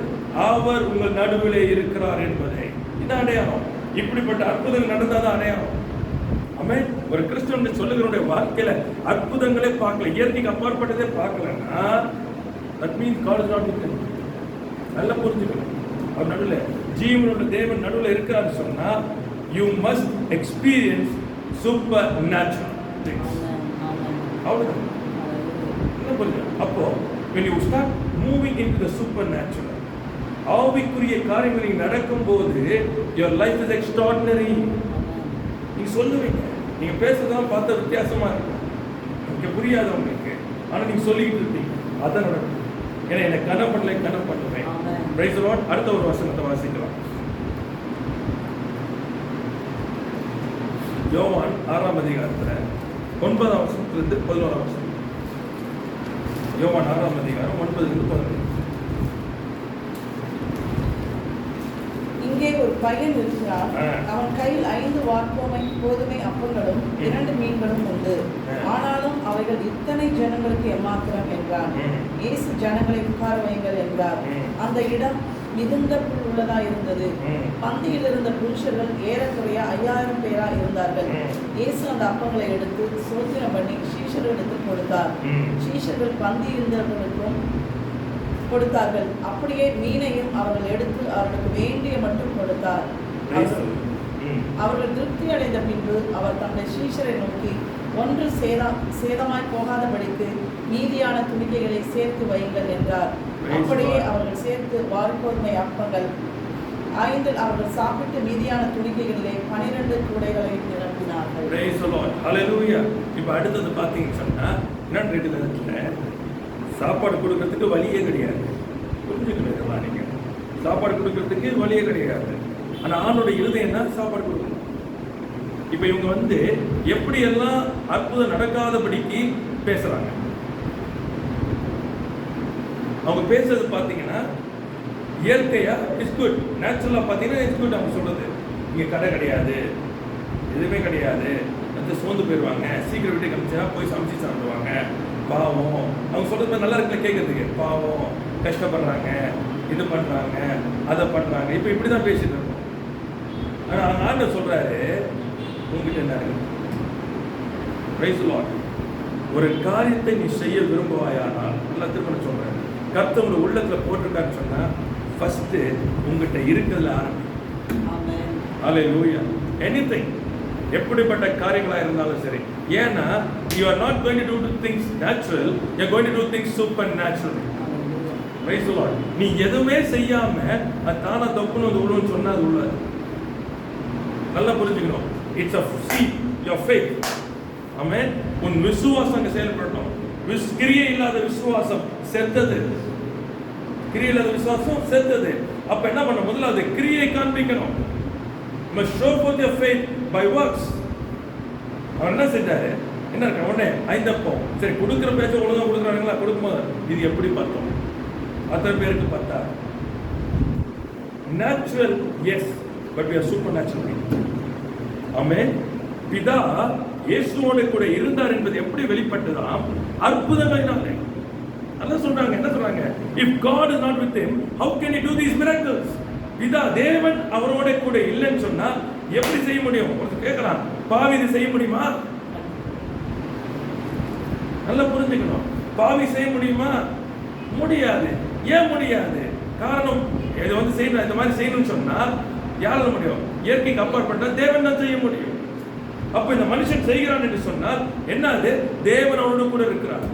அவர் உங்கள் நடுவிலே இருக்கிறார் என்பதை. இது அடையாளம். இப்படிப்பட்ட அற்புதங்கள் நடந்தாதான் அடையாளம். ஆமென். ஒரு கிறிஸ்தவன் சொல்லுகிறவருடைய வாழ்க்கையில அற்புதங்களே பார்க்கல, இயற்கைக்கு அப்பாற்பட்டதே பார்க்கலன்னா that means God is not with him. நல்லா புரிஞ்சுக்கணும். அவர் நடுவில் ஜீவனுள்ள தேவன் நடுவில் இருக்காரு சொன்னா you must experience supernatural things. அவ்வளவுதான். என்ன புரியுது? அப்போ when you start moving into the supernatural, ஆவிக்குரிய காரியங்கள் நடக்கும்போது your life is extraordinary. நீங்க சொல்லுவீங்க, நீங்க பேசுறதெல்லாம் பார்த்தா வித்தியாசமா இருக்கும், எனக்கு புரியாது உங்களுக்கு, ஆனா நீங்க சொல்லிக்கிட்டு இருப்பீங்க. அதான் நடக்கும். ஏன்னா என்னை கனம் பண்ணுவேன். Price the Lord. அடுத்த ஒரு வசனத்தை வாசிக்கலாம். யோவான் 6ஆம் அதிகாரத்துல 9ஆம் வசனத்திலிருந்து 11ஆம் வசனம். யோவான் 6ஆம் அதிகாரம் 9லிருந்து 11. இங்கே ஒரு பையன் இருக்கிறான். அவன் கையில் 5 கோதுமை அப்பங்களும் 2 மீன்களும் உண்டு. ஆனாலும் அவைகள் இத்தனை ஜனங்களுக்கு எம்மாத்திரம் என்றார். இயேசு ஜனங்களை உட்கார வையுங்கள் என்றார். அந்த இடம் மிகுந்த புல் உள்ளதா இருந்தது. பந்தியில் இருந்த புருஷர்கள் ஏறக்குறைய 5000 பேரா இருந்தார்கள். இயேசு அந்த அப்பங்களை எடுத்து சோத்திரம் பண்ணி சீஷர்களுக்கு கொடுத்தார். சீஷர்கள் பந்தி இருந்தவர்களுக்கும் கொடுத்தார்கள். அப்படியே மீனையும் அவர்கள் எடுத்து அவர்களுக்கு வேண்டிய மட்டும் கொடுத்தார். அவர்கள் திருப்தி அடைந்த பின்பு அவர் தம்முடைய சீஷரை நோக்கி, ஒன்று சேதமாய் போகாதபடிக்கு மீதியான துணிக்கைகளை சேர்த்து வையுங்கள் என்றார். அப்படியே அவர்கள் சேர்த்து வார்கோதுமை அப்பங்கள் 5 அவர்கள் சாப்பிட்டு மீதியான துணிக்கைகளிலே 12 கூடைகளை நிரப்பினார்கள். Praise the Lord. Hallelujah. இப்போ அடுத்தது பார்த்தீங்கன்னு சொன்னா நான் ரெண்டு நேரத்துல சாப்பாடு கொடுக்கறதுக்கு வழியே கிடையாது. புரிஞ்சுக்கணும். நீங்க சாப்பாடு கொடுக்கறதுக்கு வழியே கிடையாது. ஆனா ஆணுடைய இருதயம் என்ன? சாப்பாடு கொடுக்கணும். இப்ப இவங்க எப்படி எல்லாம் அற்புதம் நடக்காதபடிக்கு பேசுறாங்க. அவங்க பேசுறது பாத்தீங்கன்னா இயற்கையா இட்ஸ் குட், நேச்சுரலா பாத்தீங்கன்னா இட்ஸ் குட். அவங்க சொல்றது இங்க கடை கிடையாது, எதுவுமே கிடையாது, அடுத்து சோர்ந்து போயிடுவாங்க, சீக்கிரம் வீட்டுக்கு அனுப்பிச்சா போய் சமைச்சு சாப்பிடுவாங்க, பாவம். அவங்க சொல்றது மாதிரி நல்லா இருக்குல்ல கேட்கறதுக்கு, பாவம் கஷ்டப்படுறாங்க, இது பண்றாங்க, அதை பண்றாங்க. இப்போ இப்படிதான் பேசிட்டு இருக்கோம். ஆனா ஆண்டவர் சொல்றாரு, உங்ககிட்ட என்ன இருக்கு? Price the Lord. ஒரு காரியத்தை நீ செய்ய விரும்புவாயானால், நல்லா திரும்ப சொல்றேன், கர்த்தர் உங்க உள்ளத்துல போட்டிருக்கான்னு சொன்னா ஃபர்ஸ்ட் உங்ககிட்ட இருக்கிறதுல ஆரம்பி. ஆமென். ஹalleluya. எனிதிங், எப்படிப்பட்ட காரியங்களா இருந்தாலும் சரி. ஏன்னா you are not going to do things natural, you are going to do things supernatural. Praise the Lord. நீ எதுவுமே செய்யாம அது தானா தப்புன்னு வந்து உள்ளுன்னு சொன்னா அது உள்ள. நல்லா புரிஞ்சுக்கணும். It's a seed, your faith. ஆமென். உன் விசுவாசம் அங்க செயல்படணும். கிரியை இல்லாத விசுவாசம் செத்தது. கிரியை இல்லாத விசுவாசம் செத்தது. அப்ப என்ன பண்ண? முதல்ல அது கிரியை காண்பிக்கணும். must show forth your faith by works. அவர் என்ன செஞ்சாரு? என்ன இருக்க உடனே ஐந்தப்பம், சரி கொடுக்குற பேச்ச ஒழுங்கா கொடுக்குறாங்களா? கொடுக்கும்போது இது எப்படி பார்த்தோம்? அத்தனை பேருக்கு பார்த்தா natural, yes, but we are supernatural. Amen. பிதா இயேசுவோடு கூட இருந்தார் என்பது எப்படி வெளிப்பட்டதாம்? அற்புதங்களினாலே. அதான் சொல்றாங்க. என்ன சொல்றாங்க? if God is not with him, how can he do these miracles? பிதா தேவன் அவரோட கூட இல்லைன்னு சொன்னா எப்படி செய்ய முடியும்? ஒருத்தர் கேட்கலாம், பாவி இது செய்ய முடியுமா? நல்லா புரிஞ்சுக்கணும். பாவி செய்ய முடியுமா? முடியாது. ஏன் முடியாது? காரணம், இது வந்து செய்யணும், இந்த மாதிரி செய்யணும்னு சொன்னா யாரால முடியும்? இயற்கைக்கு அப்பாற்பட்ட தேவன் தான் செய்ய முடியும். அப்ப இந்த மனுஷன் செய்கிறான் என்று சொன்னால் என்னது? தேவன் அவனோடு கூட இருக்கிறார்.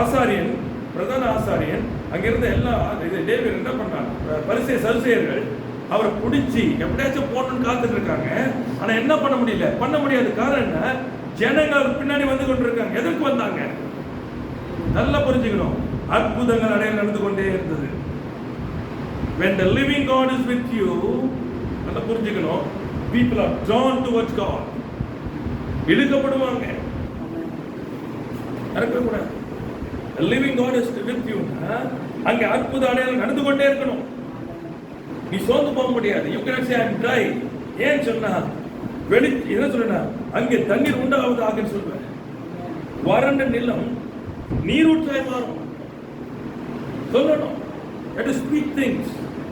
ஆசாரியன், பிரதான ஆசாரியன், அங்கிருந்த எல்லா லேவியர் என்ன பண்றாங்க? பரிசேயர் சதுசேயர்கள் அவரை பிடிச்சி எப்படியாச்சும் போடணும்னு காத்துட்டு இருக்காங்க. ஆனா என்ன பண்ண முடியல, பண்ண முடியாது. காரணம் என்ன? ஜனங்கள் பின்னாடி வந்து கொண்டிருக்காங்க. எதற்கு வந்தாங்க? நல்லா புரிஞ்சுக்கணும். அற்புதங்கள் அடையாளம் நடந்து கொண்டே இருந்தது. when the living God is with you, நல்லா புரிஞ்சுக்கணும், people are drawn towards God. இழுக்கப்படுவாங்க. இருக்கக்கூடாது. the living God is with you. அங்க அற்புத அடையாளம் நடந்து கொண்டே இருக்கணும். நீ சோர்ந்து போக முடியாது. you cannot say I'm dry. ஏன் சொன்னா வெளி என்ன சொல்றேன்னா அங்கே தண்ணீர் உண்டாவது ஆகுன்னு சொல்றேன். வறண்ட நிலம் நீரூற்றாய் மாறும். சொல்லணும். You have to speak things.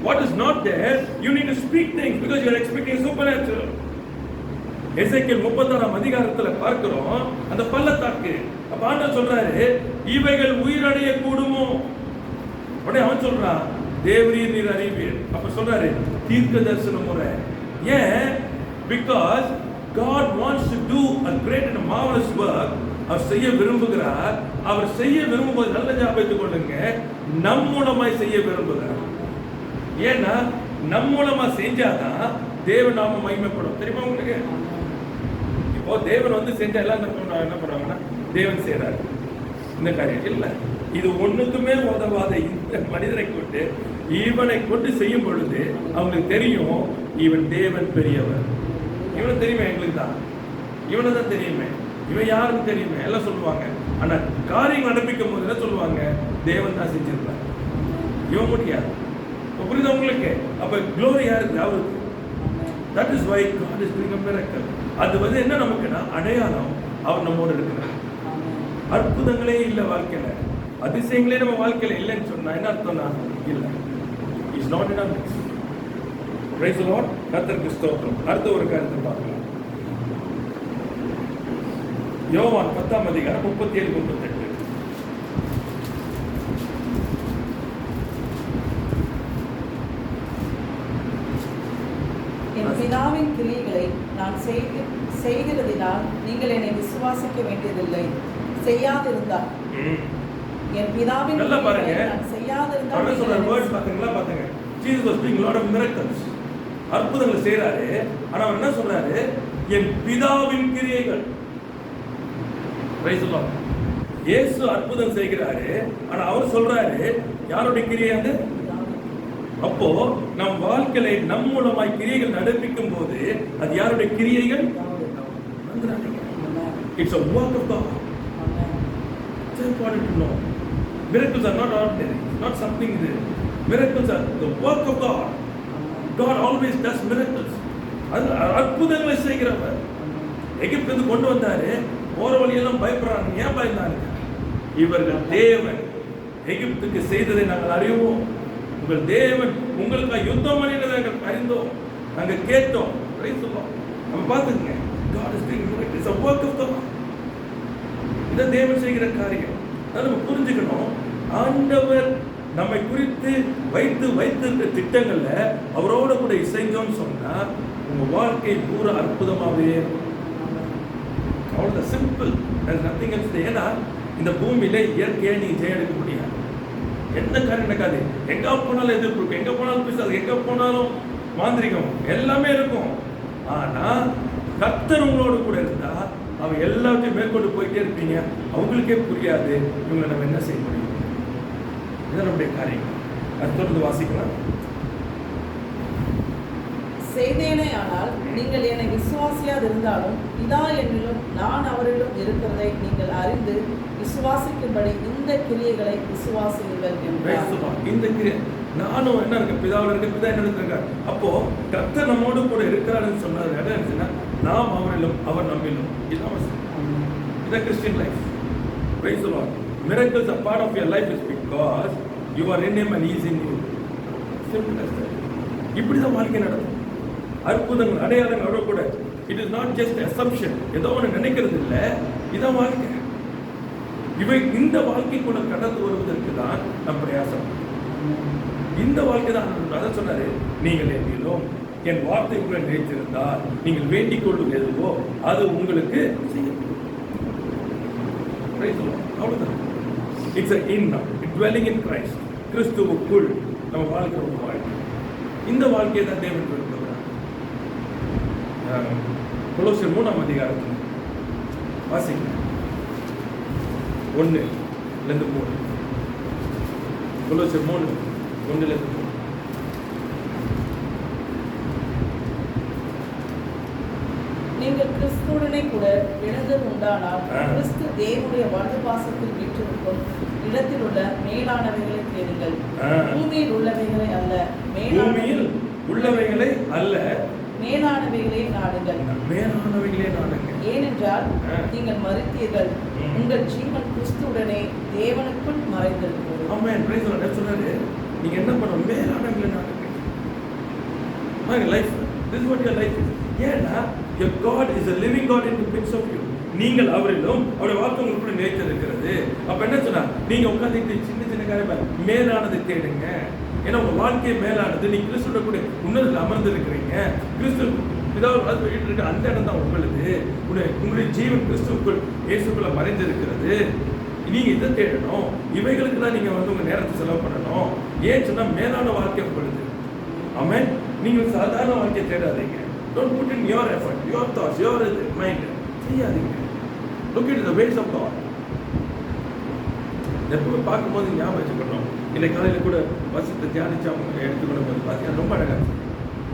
What is not there, you need to speak things because you are expecting supernatural. எசேக்கியேல் 36 அதிகாரத்துல பார்க்கிறோம் அந்த பள்ளத்தாக்கு. அப்ப ஆண்டவர் சொல்றாரு, இவைகள் உயிரடைய கூடுமோ? உடனே அவன் சொல்றான், தேவரீர் நீர் அறிவீர். அப்ப சொல்றாரு தீர்க்க தரிசன முறை. ஏன்? because God wants to do a great and marvelous work. அவர் செய்ய விரும்புகிறார். அவர் செய்ய விரும்புவது, நல்ல ஞாபகத்துக் கொள்ளுங்க, நம் மூலமாய் செய்ய விரும்புகிறார். ஏன்னா நம் மூலமா செஞ்சாதான் தேவ நாம மகிமைப்படும். தெரியுமா உங்களுக்கு? இப்போ தேவன் வந்து செஞ்சா எல்லாம் என்ன பண்ணுவாங்கன்னா தேவன் செய்யறாரு இந்த காரியம் இல்ல. இது ஒண்ணுக்குமே உதவாத இந்த மனிதனை கொண்டு இவனை கொண்டு செய்யும் பொழுது அவங்களுக்கு தெரியும் இவன் தேவன் பெரியவர். இவனை தெரியுமே, எங்களுக்கு தான் இவனை தான் தெரியுமே, இவன் யாருன்னு தெரியுமே எல்லாம் சொல்லுவாங்க. ஆனா காரியம் நடப்பிக்கும் போது என்ன சொல்லுவாங்க? தேவன் தான் செஞ்சிருப்பார், இவன் முடியாது. புரியுது உங்களுக்கு? அப்ப க்ளோரி யாருக்கு? அவருக்கு. That is why God is doing a miracle. அது வந்து என்ன நமக்குன்னா அடையாளம், அவர் நம்மோடு இருக்கிறார். அற்புதங்களே இல்ல வாழ்க்கையில, அதிசயங்களே நம்ம வாழ்க்கையில இல்லைன்னு சொன்னா என்ன அர்த்தம்னா இல்ல, is not in our mix. Praise the Lord. கர்த்தருக்கு ஸ்தோத்திரம். அடுத்த ஒரு காரியத்தை பார்க்கலாம். யோவான் 10 அதிகாரம் 37-38. என் பிதாவின் கிரியைகளை நான் செய்கிறதினால் நீங்கள் என்னை விசுவாசிக்க வேண்டியதில்லை. செய்யாதிருந்தால் என் பிதாவின் கிரியைகளை நான் செய்யாதிருந்தால் என்ன சொல்ற வேர்ட்ஸ் பாத்தீங்களா? பாத்தீங்க, Jesus was doing a lot of miracles. அற்புதங்களை செய்றாரு. ஆனா அவர் என்ன சொல்றாரு? என் பிதாவின் கிரியைகள். Price the Lord. இயேசு அற்புதம் செய்கிறாரு. ஆனா அவர் சொல்றாரு யாருடைய கிரியை அது? அப்போ நம் வாழ்க்கையை நம் மூலமாய் கிரியைகள் நடப்பிக்கும் போது அது யாருடைய கிரியைகள்? It's a work of God. It's important to know. Miracles are not ordinary. It's not something that miracles are the work of God. God always does miracles. அது அற்புதங்களை செய்கிறவர். எகிப்திலிருந்து கொண்டு வந்தாரு, போற வழியெல்லாம் பயப்படுறாங்க. ஏன் பயந்தாங்க? இவர்கள் தேவன் எகிப்துக்கு செய்ததை நாங்கள் அறிவோம். உங்கள் தேவன் உங்களுக்காக யுத்தம் பண்ணினதை நாங்கள் அறிந்தோம், நாங்கள் கேட்டோம். நம்ம பார்த்துங்க, God is doing miracles. It's a work of God. இதை தேவன் செய்கிற காரியம். அதை நம்ம புரிஞ்சுக்கணும். ஆண்டவர் நம்மை குறித்து வைத்திருக்கிற திட்டங்கள்ல அவரோட கூட இசைங்கன்னு சொன்னா உங்க வாழ்க்கை பூரா அற்புதமாகவே அவ்வளவு சிம்பிள். Nothing else. ஏன்னா இந்த பூமியில இயற்கையை நீங்க ஜெயெடுக்க முடியாது. எந்த காரியம் நடக்காது. எங்க போனாலும் எதிர்ப்பு இருக்கும், எங்க போனாலும் பேசாது, எங்க போனாலும் மாந்திரிகம் எல்லாமே இருக்கும். ஆனா கர்த்தர் உங்களோடு கூட இருந்தா அவன் எல்லாத்தையும் மேற்கொண்டு போயிட்டே இருப்பீங்க. அவங்களுக்கே புரியாது இவங்களை நம்ம என்ன செய்ய முடியும். இதுதான் நம்முடைய காரியம். அது தொடர்ந்து வாசிக்கலாம். செய்தேனே ஆனால் நீங்கள் என்னை விசுவாசியாது இருந்தாலும் இதா என்னிலும் நான் அவரிலும் இருக்கிறதை நீங்கள் அறிந்து விசுவாசிக்கும்படி இந்த கிரியைகளை விசுவாசியுங்கள் என்றார். இந்த கிரியை நானும் என்ன இருக்கு, பிதாவில் இருக்க, பிதா என்ன இருக்கார். அப்போ கர்த்தர் நம்மோடு கூட இருக்கிறாருன்னு சொன்னது என்ன இருந்துச்சுன்னா நாம் அவரிலும் அவர் நம்மிலும். இதான் Christian life. Praise the Lord. Miracles are part of your life is because you are in him and he is in you. Simple as that. இப்படிதான் வாழ்க்கை நடக்கும். அற்புதங்கள் அடையாளங்கள் அவரோட கூட. It is not just assumption. ஏதோ ஒன்று நினைக்கிறது இல்லை, இதான் வாழ்க்கை. இவை இந்த வாழ்க்கை கூட கடந்து வருவதற்கு தான் நம் பிரயாசம். இந்த வாழ்க்கை தான் அதான் சொன்னாரு, நீங்கள் என்னிலும் என் வார்த்தை உங்களை நினைத்திருந்தால் நீங்கள் வேண்டிக் கொள்ளும் எதுவோ அது உங்களுக்கு செய்யப்படும். அவ்வளவுதான். It's dwelling in Christ. கிறிஸ்துவுக்குள் நம்ம வாழ்க்கிற ஒரு வாழ்க்கை. இந்த வாழ்க்கையை தான் தேவன் விரும்புகிறார். கொலோசியர் 3ஆம் அதிகாரத்தில் வாசிக்கிறேன் 1-3. கொலோசியர் 3:1-3. நீங்கள் கிறிஸ்துவுடனே கூட எழுந்தது உண்டானால் கிறிஸ்து தேவனுடைய வலது பாசத்தில் வீற்றிருக்கும் இடத்தில் உள்ள மேலானவைகளை தேடுங்கள். பூமியில் உள்ளவைகளை அல்ல, பூமியில் உள்ளவைகளை அல்ல, மேலானவைகளை நாடுங்கள். மேலானவைகளே நாடுங்கள். ஏனென்றால் நீங்கள் மரித்தீர்கள், உங்கள் ஜீவன் கிறிஸ்துவுடனே தேவனுக்குள் மறைந்திருக்கிறது. ஆமென். Price the Lord. சொன்னாரு, நீங்க என்ன பண்ணணும்? மேலானவைகளை நாடுங்கள். My life, this is what your life is. ஏன்னா your God is a living God in the midst of you. நீங்கள் அவரிலும் அவருடைய வார்த்தை உங்களுக்குள்ள நிலைத்திருக்கிறது. அப்ப என்ன சொன்னா, நீங்க உட்கார்ந்து சின்ன சின்ன காரியம் மேலானதை தேடுங்க. ஏன்னா உங்க வாழ்க்கை மேலானது. நீங்க கிறிஸ்துவோட கூட உன்னதத்தில் அமர்ந்து இருக்கிறீங்க. கிறிஸ்து பிதாவோடு இருக்க அந்த இடம் தான் உங்களுக்கு. உங்களுடைய ஜீவன் கிறிஸ்துவுக்குள் இயேசுக்குள்ள மறைந்திருக்கிறது. நீங்க இதை தேடணும். இவைகளுக்கு தான் நீங்க உங்க நேரத்தை செலவு பண்ணணும். ஏன் சொன்னா மேலான வாழ்க்கை உங்களுக்கு. ஆமென். நீங்க சாதாரண வாழ்க்கையை தேடாதீங்க. Don't put in your effort, your thoughts, your mind. செய்யாதீங்க. Look into the ways of God. எப்பவுமே பார்க்கும்போது ஞாபகம் வச்சுக்கணும். இன்னைக்கு காலையில் கூட வசத்தை தியானிச்சு அவங்க எடுத்துக்கணும் போது பார்த்தீங்கன்னா ரொம்ப அழகாக இருந்துச்சு.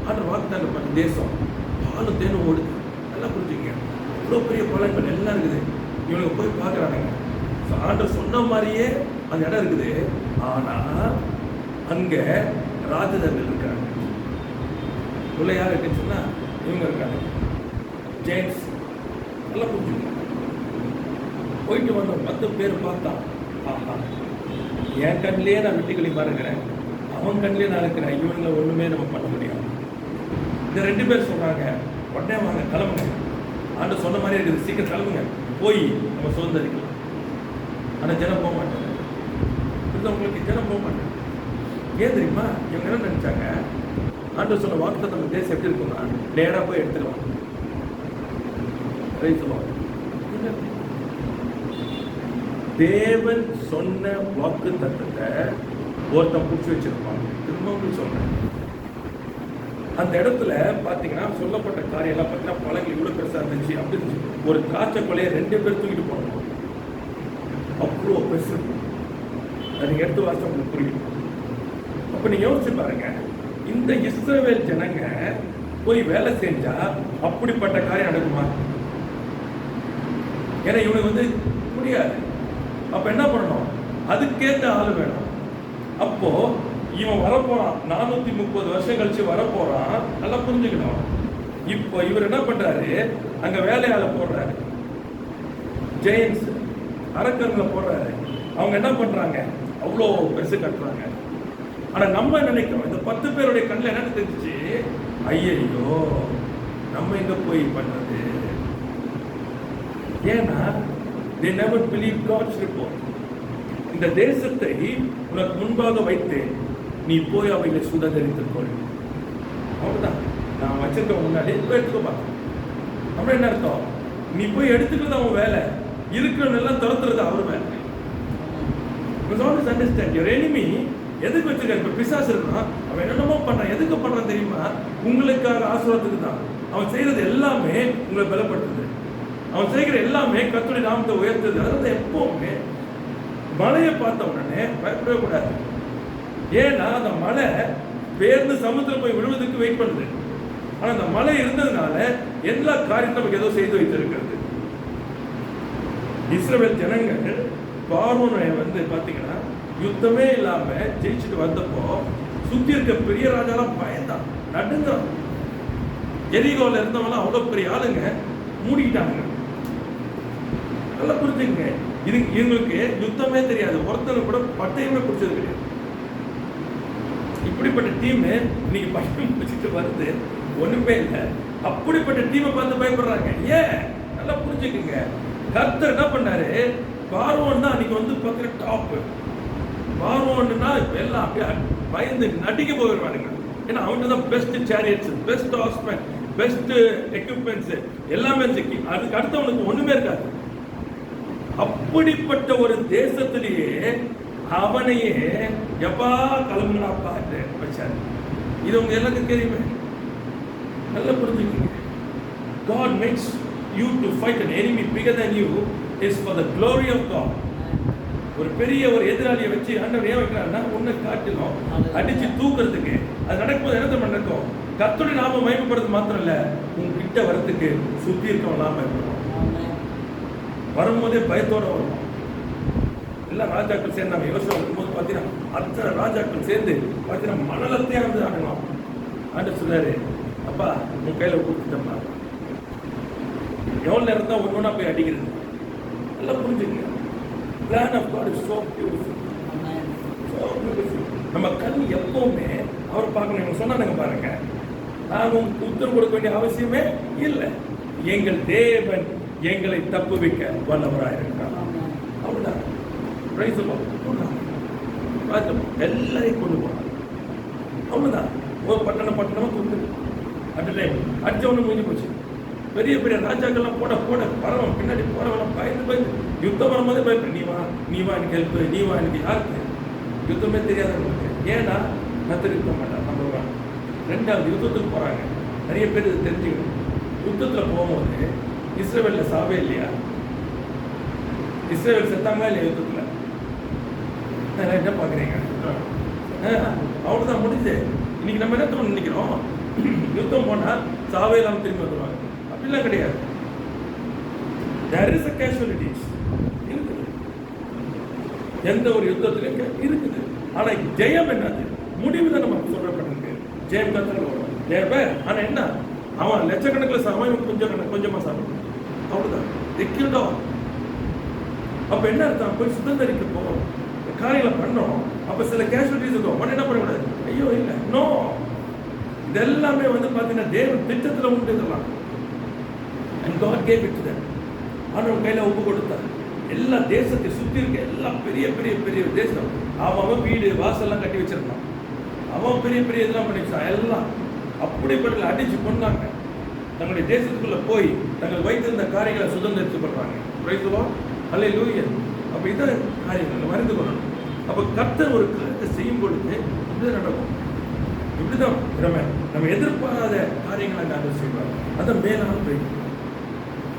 ஆனால் வாக்குத்தாங்க பண்ண தேசம் பாலும் தேனும் ஓடுது. நல்லா புரிஞ்சுங்க. இவ்வளோ பெரிய பழங்கள் எல்லாம் இருக்குது. இவனுக்கு போய் பார்க்குறானுங்க. ஆண்டவர் சொன்ன மாதிரியே அந்த இடம் இருக்குது. ஆனால் அங்கே ராஜதர்கள் இருக்காங்க. உள்ள யார் இருக்குன்னு சொன்னால் இவங்க இருக்காங்க, ஜேம்ஸ். நல்லா புரிஞ்சுங்க. போயிட்டு வந்த 10 பேர் பார்த்தா, ஆஹா, என் கண்ணிலேயே நான் வெட்டிக்கிளிமா இருக்கிறேன், அவன் கண்ணிலே நான் இருக்கிறேன், இவங்களை ஒன்றுமே நம்ம பண்ண முடியாது. இந்த 2 பேர் சொல்கிறாங்க, உடனே வாங்க கிளம்புங்க, ஆண்டு சொன்ன மாதிரி இருக்குது, சீக்கிரம் கிளம்புங்க, போய் நம்ம சுதந்திரிக்கலாம். ஆனால் ஜனம் போக மாட்டாங்க. உங்களுக்கு ஜனம் போக மாட்டாங்க. ஏன் தெரியுமா? இவங்க என்ன நினச்சாங்க, ஆண்டு சொன்ன வாக்கு நம்ம தேசம் எப்படி இருக்கும்னா நேராக போய் எடுத்துக்கலாம். தேவன் சொன்ன வாக்கு தத்துவத்தை ஒருத்தன் பிடிச்சி வச்சிருப்பாங்க. திரும்பவும் சொல்றேன், அந்த இடத்துல பார்த்தீங்கன்னா சொல்லப்பட்ட காரியம் எல்லாம் பார்த்தீங்கன்னா பழங்கள் இவ்வளோ பெருசாக இருந்துச்சு. அப்படின்னு ஒரு திராட்சை கொலையை 2 பேர் தூக்கிட்டு போனோம். அவ்வளோ பெருசு. அதை நீங்கள் எடுத்து வாசிச்சா உங்களுக்கு புரியும். அப்போ நீங்கள் யோசிச்சு பாருங்க, இந்த இஸ்ரவேல் ஜனங்க போய் வேலை செஞ்சா அப்படிப்பட்ட காரியம் நடக்குமா? ஏன்னா இவனுக்கு முடியாது. அப்ப என்ன பண்ணணும்? அதுக்கேற்ற ஆள் வேணும். அப்போ இவன் வரப்போறான், 430 வருஷம் கழிச்சு வரப்போறான். நல்லா புரிஞ்சுக்கணும். இப்போ இவர் என்ன பண்றாரு, அங்க வேலையாள போடுறாரு, ஜெயின்ஸ் அரக்கர்களை போடுறாரு. அவங்க என்ன பண்றாங்க, அவ்வளோ பெருசு கட்டுறாங்க. ஆனா நம்ம நினைக்கிறோம், இந்த 10 பேருடைய கண்ணில் என்ன தெரிஞ்சிச்சு, ஐயோ நம்ம எங்க போய் பண்றது. ஏன்னா they never believe God's report. இந்த தேசத்தை உனக்கு முன்பாக வைத்தேன், நீ போய் அவைகளை சுதந்திரித்துக் கொள். அவ்வளவுதான், நான் வச்சிருக்க முன்னாடி போய் எடுத்துக்கோப்பா. அப்புறம் என்ன அர்த்தம், நீ போய் எடுத்துக்கிறது அவன் வேலை, இருக்கிறவனெல்லாம் துரத்துறது அவர் வேலை. Understand your enemy. எதுக்கு வச்சிருக்காரு? இப்போ பிசாசு இருக்கான், அவன் என்னென்னமோ பண்றான். எதுக்கு பண்றான் தெரியுமா? உங்களுக்காக ஆசீர்வாதத்துக்கு தான். அவன் செய்யறது எல்லாமே உங்களை பலப்படுத்துது. அவன் செய்கிற எல்லாமே கர்த்தருடைய நாமத்தை உயர்த்துது. அதாவது எப்பவுமே மழையை பார்த்த உடனே பயப்படவே கூடாது. ஏன்னா அந்த மழை பேர்ந்து சமுத்திரம் போய் விழுவதற்கு வெயிட் பண்ணுது. ஆனா அந்த மழை இருந்ததுனால எல்லா காரியத்தையும் நமக்கு ஏதோ செய்து வைத்திருக்கிறது. இஸ்ரவேல் ஜனங்கள் பார்வோனை பாத்தீங்கன்னா யுத்தமே இல்லாம ஜெயிச்சுட்டு வந்தப்போ சுத்தி இருக்க பெரிய ராஜாலாம் பயந்தான், நடுங்கிறான். எரிகோல இருந்தவங்களாம் அவ்வளவு பெரிய ஆளுங்க மூடிக்கிட்டாங்க. நல்லா புரிஞ்சுங்க, இது இவங்களுக்கு யுத்தமே தெரியாது, ஒருத்தர் கூட பட்டயமே பிடிச்சது கிடையாது. இப்படிப்பட்ட டீம் இன்னைக்கு பட்டம் பிடிச்சிட்டு வருது, ஒண்ணுமே இல்லை. அப்படிப்பட்ட டீமை பார்த்து பயப்படுறாங்க. ஏன்? நல்லா புரிஞ்சுக்குங்க, கர்த்தர் என்ன பண்ணாரு, பார்வோன் தான் அன்னைக்கு பார்க்குற டாப். பார்வோன்னா எல்லாம் அப்படியே பயந்து நடிக்க போயிடுவானுங்க. ஏன்னா அவன்கிட்ட தான் best chariots, best husband, best equipments எல்லாமே இருக்கு. அதுக்கு அடுத்தவனுக்கு ஒண்ணுமே இருக்காது. அப்படிப்பட்ட ஒரு தேசத்திலேயே அவனையே எப்பா கிளம்புனாப்பா வச்சாரு. இது உங்க எல்லாத்துக்கும் தெரியுமே, நல்லா புரிஞ்சுக்கீங்க. God makes you to fight an enemy bigger than you is for the glory of God. ஒரு பெரிய ஒரு எதிராளியை வச்சு ஆண்டவர் ஏன் வைக்கிறாருன்னா உன்னை காட்டிலும் அடிச்சு தூக்குறதுக்கு. அது நடக்கும்போது என்ன நடக்கும், கர்த்தருடைய நாம மகிமைப்படுறது மாத்திரம் இல்ல, உங்ககிட்ட வரத்துக்கு சுத்தி இருக்கவங்க நாம இருக்கணும். வரும்போதே பயத்தோட வரும். எல்லாம் ராஜாக்கள் சேர்ந்து நம்ம யோசனை வரும்போது பார்த்தீங்கன்னா அத்தனை ராஜாக்கள் சேர்ந்து பார்த்தீங்கன்னா மணலத்தையே வந்து ஆடணும். ஆண்டு சொன்னாரு, அப்பா உன் கையில கொடுத்துட்டப்பா, எவ்வளோ நேரம் தான் ஒன்று போய் அடிக்கிறது. எல்லாம் புரிஞ்சுக்கங்க. Plan of God is so beautiful. So beautiful. நம்ம கண் எப்பவுமே அவர் பார்க்கணும். இவங்க சொன்னாங்க பாருங்க, நானும் உத்தரவு கொடுக்க வேண்டிய அவசியமே இல்லை. எங்கள் தேவன் எங்களை தப்புவிக்க வல்லவராக இருக்கிறார். அவ்வளவுதான். எல்லாரையும் கொண்டு போனாங்க. அவ்வளவுதான். ஒரு பட்டணமா கொண்டு அட் டைம் அடிச்சவனு முடிஞ்சு போச்சு. பெரிய பெரிய ராஜாக்கள்லாம் போட பரவம் பின்னாடி போறவெல்லாம் பயந்து யுத்தம் வரும்போதே பயப்படு. நீ வா எனக்கு ஹெல்ப், நீ வா எனக்கு யாருக்கு யுத்தமே தெரியாதவங்களுக்கு. ஏன்னா கர்த்தர் யுத்தம் மாட்டார். நம்பர் 1. 2வது யுத்தத்துக்கு போறாங்க. நிறைய பேர் இது தெரிஞ்சுக்கணும். யுத்தத்துல போகும்போது இஸ்ரவேல்ல சாவே இல்லையா? இஸ்ரவேல் செத்தாங்களா இல்லையா யுத்தத்துல? என்ன பாக்குறீங்க? அவ்வளவுதான், முடிஞ்சு. இன்னைக்கு நம்ம என்ன நினைக்கிறோம், யுத்தம் போனா சாவே இல்லாம திரும்பி வந்துடுவாங்க. அப்படிலாம் கிடையாது. There is a casualties இருக்குது, எந்த ஒரு யுத்தத்திலும் இருக்குது. ஆனா ஜெயம் என்னது, முடிவு தான் நம்ம சொல்லப்பட்டிருக்கு. ஜெயம் கத்தல் வரும் தேவை. ஆனா என்ன, அவன் லட்சக்கணக்கில் சாமான் கொஞ்சமா சாப்பிடும். அவ்வளவுதான். எக்கில்டோ. அப்ப என்ன அர்த்தம், போய் சுதந்திரிக்க போறோம், காரியங்களை பண்றோம். அப்ப சில கேஷுவலிட்டிஸ் இருக்கும். உடனே என்ன பண்ணக்கூடாது, ஐயோ இல்லை, நோ. இதெல்லாமே பாத்தீங்கன்னா தேவன் திட்டத்துல உண்டு இதெல்லாம். And God gave it to them. ஆண்டவர் கையில ஒப்பு கொடுத்தார். எல்லா தேசத்தை சுத்தி இருக்க எல்லா பெரிய பெரிய பெரிய தேசம் அவன் வீடு வாசல்லாம் கட்டி வச்சிருக்கான். அவன் பெரிய பெரிய இதெல்லாம் பண்ணிச்சான். எல்லாம் அப்படிப்பட்ட அடிச்சு கொண்டாங்க. தங்களுடைய தேசத்துக்குள்ள போய் தங்கள் வைத்திருந்த காரியங்களை சுதந்திரித்து பண்றாங்க. அல்லேலூயா. அப்ப இதான் காரியங்கள் மறந்து கொள்ளணும். அப்ப கர்த்தர் ஒரு காரியத்தை செய்யும் பொழுது இப்படி நடக்கும். இப்படிதான் நம்ம எதிர்பாராத காரியங்களை நாங்கள் செய்வாங்க. அதான் மேலான போய்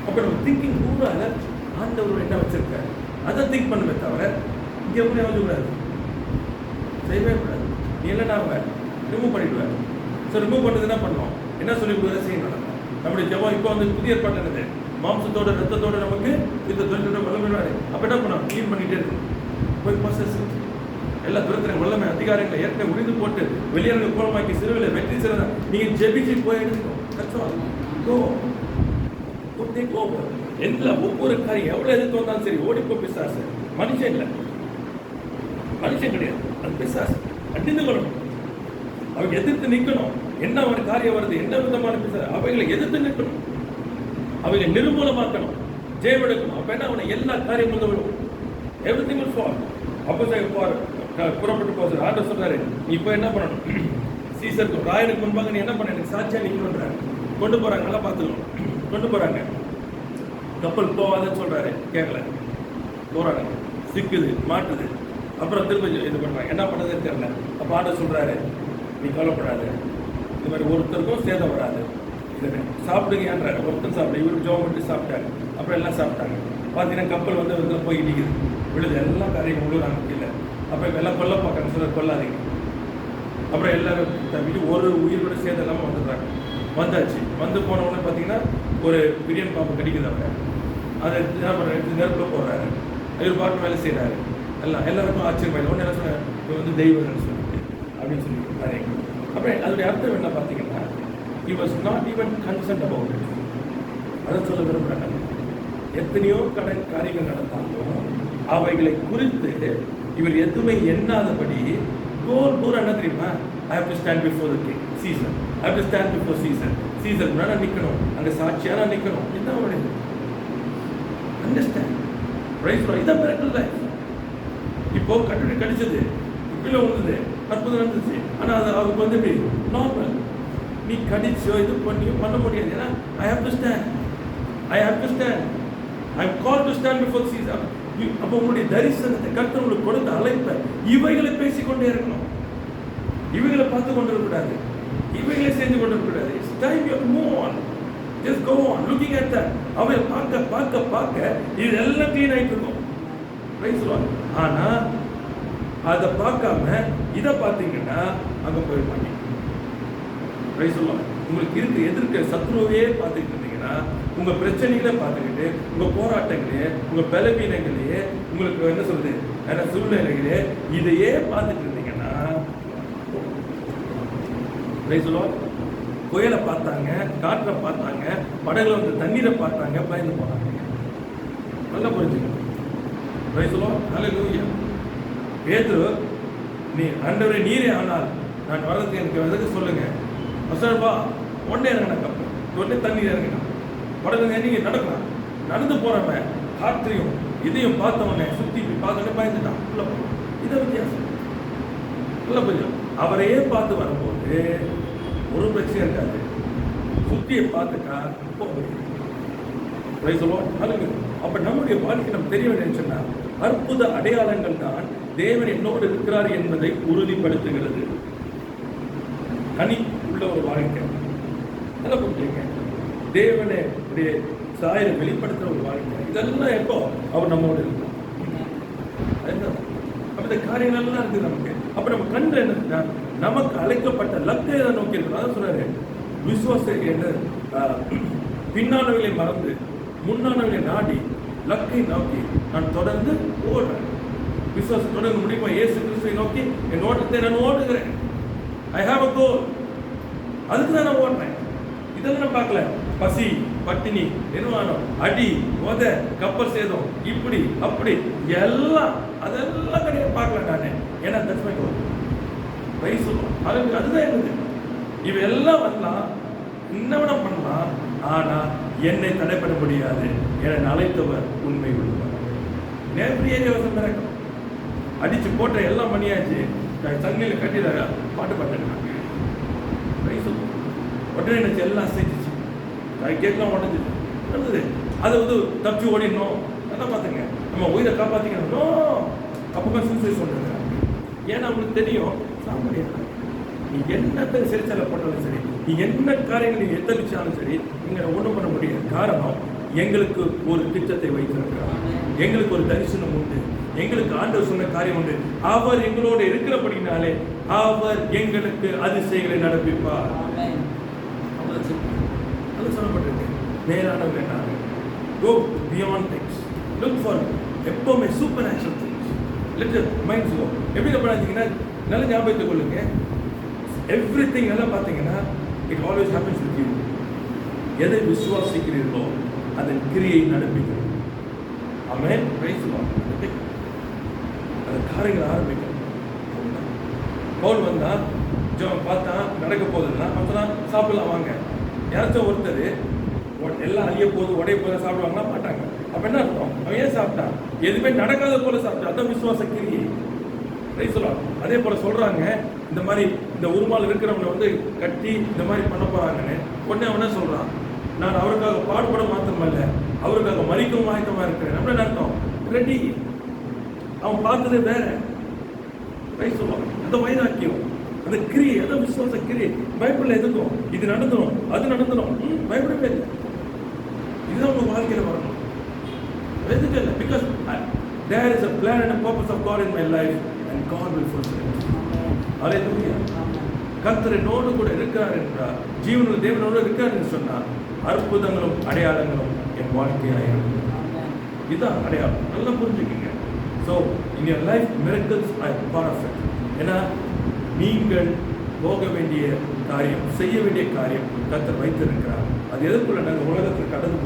அப்ப நம்ம திங்கிங் கூட ஆண்டவர் என்ன வச்சிருக்காரு அதை திங்க் பண்ணுமே தவிர இங்க எப்படி கூடாது, செய்யவே கூடாது. நீ என்ன ரிமூவ் பண்ணிடுவேன். ஸோ ரிமூவ் பண்ணுறது என்ன பண்ணோம், என்ன சொல்லி கொடுக்குறது செய்யணும். நம்முடைய ஜெபம் இப்போ புதிய ஏற்பாடு என்னது, மாம்சத்தோட ரத்தத்தோட நமக்கு இந்த துரத்தோட வல்லமையாரு. அப்போ என்ன பண்ணோம், க்ளீன் பண்ணிட்டே இருக்கு. போய் ப்ராசஸ் எல்லா துரத்தின வல்லமை அதிகாரங்களை ஏற்கனவே உரிந்து போட்டு வெளியேறங்க கோலமாக்கி சிறுவில் வெற்றி சிறந்த நீங்கள் ஜெபிச்சு போய் எடுக்கணும். Go. Go take over. ஒவ்வொரு காரியம் எவ்வளவு எதிர்த்து வந்தாலும் சரி ஓடிப்போ பிசாசு. மனுஷன் இல்லை, மனுஷன் கிடையாது, அது பிசாசு. அடிந்து கொள்ளணும், அவங்க எதிர்த்து நிற்கணும். என்ன ஒரு காரியம் வருது, என்ன விதமான பிசாசு, அவைகளை எதிர்த்து நிற்கணும், அவைகளை நிர்மூலமாக்கணும், ஜெயமெடுக்கணும். அப்ப என்ன அவனை எல்லா காரியம் வரும். Everything will fall. அப்போ புறப்பட்டு போகுது. ஆண்டவர் சொல்றாரு, நீ இப்போ என்ன பண்ணணும், சீசருக்கு ராயனுக்கு முன்பாக நீ என்ன பண்ண, எனக்கு சாட்சியா நிற்கணுன்றாரு. கொண்டு போறாங்க, நல்லா பார்த்துக்கணும், கொண்டு போறாங்க. கப்பல் போவாதுன்னு சொல்றாரு, கேட்கல, போறாங்க, சிக்குது, மாட்டுது. அப்புறம் திரும்ப இது பண்றாங்க, என்ன பண்ணதுன்னு தெரியல. அப்ப ஆண்டவர் சொல்றாரு, நீ கவலைப்படாது, இது மாதிரி ஒருத்தருக்கும் சேதம் வராது, இதை சாப்பிடுங்கன்றாரு. ஒருத்தர் சாப்பிட, இவருக்கு ஜோம் பண்ணி சாப்பிட்டாரு. அப்புறம் எல்லாம் சாப்பிட்டாங்க. பார்த்தீங்கன்னா கப்பல் வந்து இதில் போய் இடிக்குது, விழுது, எல்லாம் காரியம் விழுறாங்க இல்லை. அப்போ எல்லாம் கொல்ல பார்க்கணும், சொல்ல கொல்லாதீங்க. அப்புறம் எல்லாரும் தம்பிட்டு ஒரு உயிர் கூட சேதம் இல்லாமல் வந்துடுறாங்க. வந்தாச்சு, வந்து போனவொடனே பார்த்தீங்கன்னா ஒரு பிரியன் பாம்பு கடிக்குது. அவங்க அதை என்ன பண்ணுறாரு, நெருப்பில் போடுறாரு. இவர் பாட்டு வேலை செய்கிறாரு. எல்லாருக்கும் ஆச்சரியமாயிடும். ஒன்று என்ன சொன்னார், இவர் வந்து தெய்வம்னு சொல்லிட்டு அப்படின்னு சொல்லி காரியங்கள். அப்புறம் அதோடைய அர்த்தம் என்ன பார்த்தீங்கன்னா, he was not even concerned about it. அதை சொல்ல விரும்புகிறாங்க. எத்தனையோ காரியங்கள் நடந்தாலும் அவைகளை குறித்து இவர் எதுவுமே எண்ணாதபடி கோல் பூரா என்ன தெரியுமா, I have to stand before the king, Caesar. I have to stand before Caesar. Caesar முன்னாடி நிற்கணும், அங்கே சாட்சியாக நிற்கணும். இதுதான் அவருடைய அண்டர்ஸ்டாண்ட். ரைட், இதான் மிரக்கல் லைஃப். இப்போ கட்டுரை கடிச்சது, கீழே விழுந்தது, அற்புதம் நடந்துச்சு. ஆனால் அது அவருக்கு வந்து எப்படி நார்மல். நீ கடிச்சோ இது பண்ணியோ பண்ண முடியாது. ஏன்னா I have to stand. I have to stand. I am called to stand before Caesar. அப்போ உங்களுடைய தரிசனத்தை கர்த்தர் உங்களுக்கு கொடுத்த அழைப்பை இவைகளை பேசிக்கொண்டே இருக்கணும். இவைகளை பார்த்து கொண்டு இருக்கக்கூடாது, இவைகளை செஞ்சு கொண்டு இருக்கக்கூடாது. It's time you move on. Just go on looking at that. அவை பார்க்க பார்க்க பார்க்க இது எல்லாம் க்ளீன் ஆகிட்டு இருக்கும். ரைட் சொல்லுவாங்க. ஆனால் அதை பார்க்காம இதை பார்த்தீங்கன்னா அங்கே போய் மாட்டீங்க. ரைட் சொல்லுவாங்க. உங்களுக்கு இருக்கு எதிர்க்க சத்ருவையே பார்த்துக்கிட்டு இருந்தீங்கன்னா, உங்கள் பிரச்சனைகளை பார்த்துக்கிட்டு, உங்கள் போராட்டங்களே, உங்கள் பலவீனங்களையே, உங்களுக்கு என்ன சொல்றது, ஏன்னா சூழ்நிலைகளே இதையே பார்த்துட்டு இருந்தீங்கன்னா, புயலை பார்த்தாங்க, காற்றை பார்த்தாங்க, படகுல வந்து தண்ணீரை பார்த்தாங்க, பயந்து போனாங்க. நல்லா புரிஞ்சுக்கணும். பேதுரு, நீ ஆண்டவரே நீரே ஆனால் நான் வர்றதுக்கு எனக்கு எதுக்கு சொல்லுங்க. வசனப்பா உடனே இறங்கின கப்பல், உடனே தண்ணீர் இறங்கினான். படகு நீங்க நடக்கலாம், நடந்து போறவன் காற்றையும் இதையும் பார்த்தவனே சுத்தி பார்த்தவனே பயந்துட்டான். உள்ள போய் இதை வித்தியாசம் உள்ள கொஞ்சம் அவரையே பார்த்து வரும்போது ஒரு பிரச்சனை இருக்காது. சுத்தியை பார்த்துட்டா அப்ப நம்முடைய வாழ்க்கை நம்ம தெரிய வேண்டிய சொன்னா, அற்புத அடையாளங்கள் தான் தேவன் என்னோடு இருக்கிறார் என்பதை உறுதிப்படுத்துகிறது. கனி உள்ள ஒரு வாழ்க்கை, நல்லா புரிஞ்சுங்க, தேவனுடைய சாயலை வெளிப்படுத்துற ஒரு வாழ்க்கை. இதெல்லாம் எப்போ அவர் நம்மோடு இருக்கிறார். அப்ப இந்த காரியங்கள்லாம் இருக்குது நமக்கு. அப்ப நம்ம கண்டு என்ன, நமக்கு அழைக்கப்பட்ட லக்கை நோக்கி இருக்கிறோம். அதான் சொல்றாரு, விசுவாச என்ன, பின்னானவர்களை மறந்து முன்னானவர்களை நாடி லக்கை நோக்கி நான் தொடர்ந்து ஓடுறேன். விசுவாசம் தொடர்ந்து முடியுமா? இயேசு கிறிஸ்துவை நோக்கி என் ஓட்டத்தை நான் ஓடுகிறேன். ஐ ஹாவ் அ கோல். அதுக்கு தான் நான் ஓடுறேன். இதெல்லாம் நான் பார்க்கல. பசி, பட்டினி, நிர்வாணம், அடி, உத, கப்பல் சேதம், இப்படி அப்படி எல்லாம் அதெல்லாம் கிடையாது, பார்க்கல நான். ஏன்னா தட்ஸ் வயசு அதுதான் என்னது. இவையெல்லாம் வரலாம், இன்னவன பண்ணலாம், ஆனா என்னை தடைப்பட முடியாது. என அழைத்தவர் உண்மை உள்ளவர். நேர்மையவசம் பிறக்கும். அடிச்சு போட்ட எல்லாம் பண்ணியாச்சு, சங்கிலியில் கட்டிடாங்க, பாட்டு பாட்டுருக்காங்க. உடனே நினைச்சு எல்லாம் செஞ்சிச்சு, கேட்கலாம் உடஞ்சிது. அதை வந்து தப்பி ஓடிடணும். அதான் பார்த்துங்க, நம்ம உயிரை காப்பாற்றிக்கணும். அப்போ சூசைட் சொல்றாங்க. ஏன்னா அவங்களுக்கு தெரியும், நீ என்னத்தை சிறைச்சாலை போட்டாலும் சரி, நீ என்ன காரியங்களை எத்தனிச்சாலும் சரி, நீங்க ஒன்றும் பண்ண முடியாது. காரணம், எங்களுக்கு ஒரு திட்டத்தை வைத்திருக்கிறார், எங்களுக்கு ஒரு தரிசனம் உண்டு, எங்களுக்கு ஆண்டவர் சொன்ன காரியம் உண்டு. அவர் எங்களோட இருக்கிறபடினாலே அவர் எங்களுக்கு அதிசயங்களை நடப்பிப்பார். அது சொல்லப்பட்டிருக்கு. மேலானவர் என்னாங்க, go beyond things, look for எப்பவுமே super natural things, let your minds go. எப்படி பண்ணாதீங்கன்னா, நல்ல ஞாபகத்தை கொள்ளுங்க, எவ்ரிதிங் எல்லாம் பார்த்தீங்கன்னா, it always happens with you. எதை விசுவாசிக்கிறீர்களோ அதன் கிரியை நடப்பிக்கிறோம். ஆமென். Price the Lord. அந்த காரியங்களை ஆரம்பிக்கணும். பவுல் வந்தா ஜோம் பார்த்தா நடக்க போகுதுன்னா அப்பதான் சாப்பிடலாம் வாங்க. யாராச்சும் ஒருத்தர் எல்லாம் அழிய போகுது உடைய போத சாப்பிடுவாங்களா? மாட்டாங்க. அப்ப என்ன அர்த்தம்? அவன் ஏன் சாப்பிட்டான்? எதுவுமே நடக்காத போல சாப்பிட்டான். அதான் விசுவாச கிரியை. Price the Lord. அதே போல சொல்றாங்க, இந்த மாதிரி இந்த உருமால் இருக்கிறவங்க வந்து கட்டி இந்த மாதிரி பண்ண போறாங்கன்னு. உடனே அவன் என்ன சொல்றான்? நான் அவருக்காக பாடுபட மாத்திரமல்ல, அவருக்காக மறிக்கவும் ஆயத்தமா இருக்கிறேன். அப்படின்னு அர்த்தம் ரெடி. அவன் பார்த்தது வேற. Price the Lord. அந்த வைராக்கியம், அந்த கிரியை, அந்த விசுவாச கிரியை. பைபிள்ல எதுக்கும் இது நடந்துடும் அது நடந்துடும் பைபிளே இல்லை. இதுதான் உங்க வாழ்க்கையில வரணும். எதுக்கு இல்லை? Because there is a plan and a purpose of God in my life and God will fulfill it. Hallelujah. கர்த்தர் என்னோடு கூட இருக்கிறார் என்றார், ஜீவனுள்ள தேவனோடு இருக்கிறார் என்று சொன்னார், அற்புதங்களும் அடையாளங்களும் என் வாழ்க்கையாக இருக்கும். இதுதான் அடையாளம். நல்லா புரிஞ்சுக்கங்க. So in your life miracles are part of it. ஏன்னா நீங்கள் போக வேண்டிய காரியம், செய்ய வேண்டிய காரியம் கர்த்தர் வைத்திருக்கிறார். அது எதற்குள்ள நாங்கள் உலகத்தில் கடந்து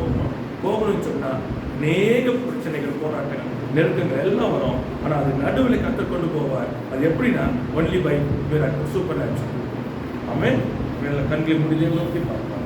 போகணும்னு சொன்னா அநேக பிரச்சனைகள், போராட்டங்கள், நெருக்கங்கள் எல்லாம் வரும். ஆனால் அது நடுவில் கர்த்தர் கொண்டு போவார். அது எப்படின்னா only by miracle, supernatural. Amen. கண்களை முடிஞ்ச நோக்கி பார்ப்பார்.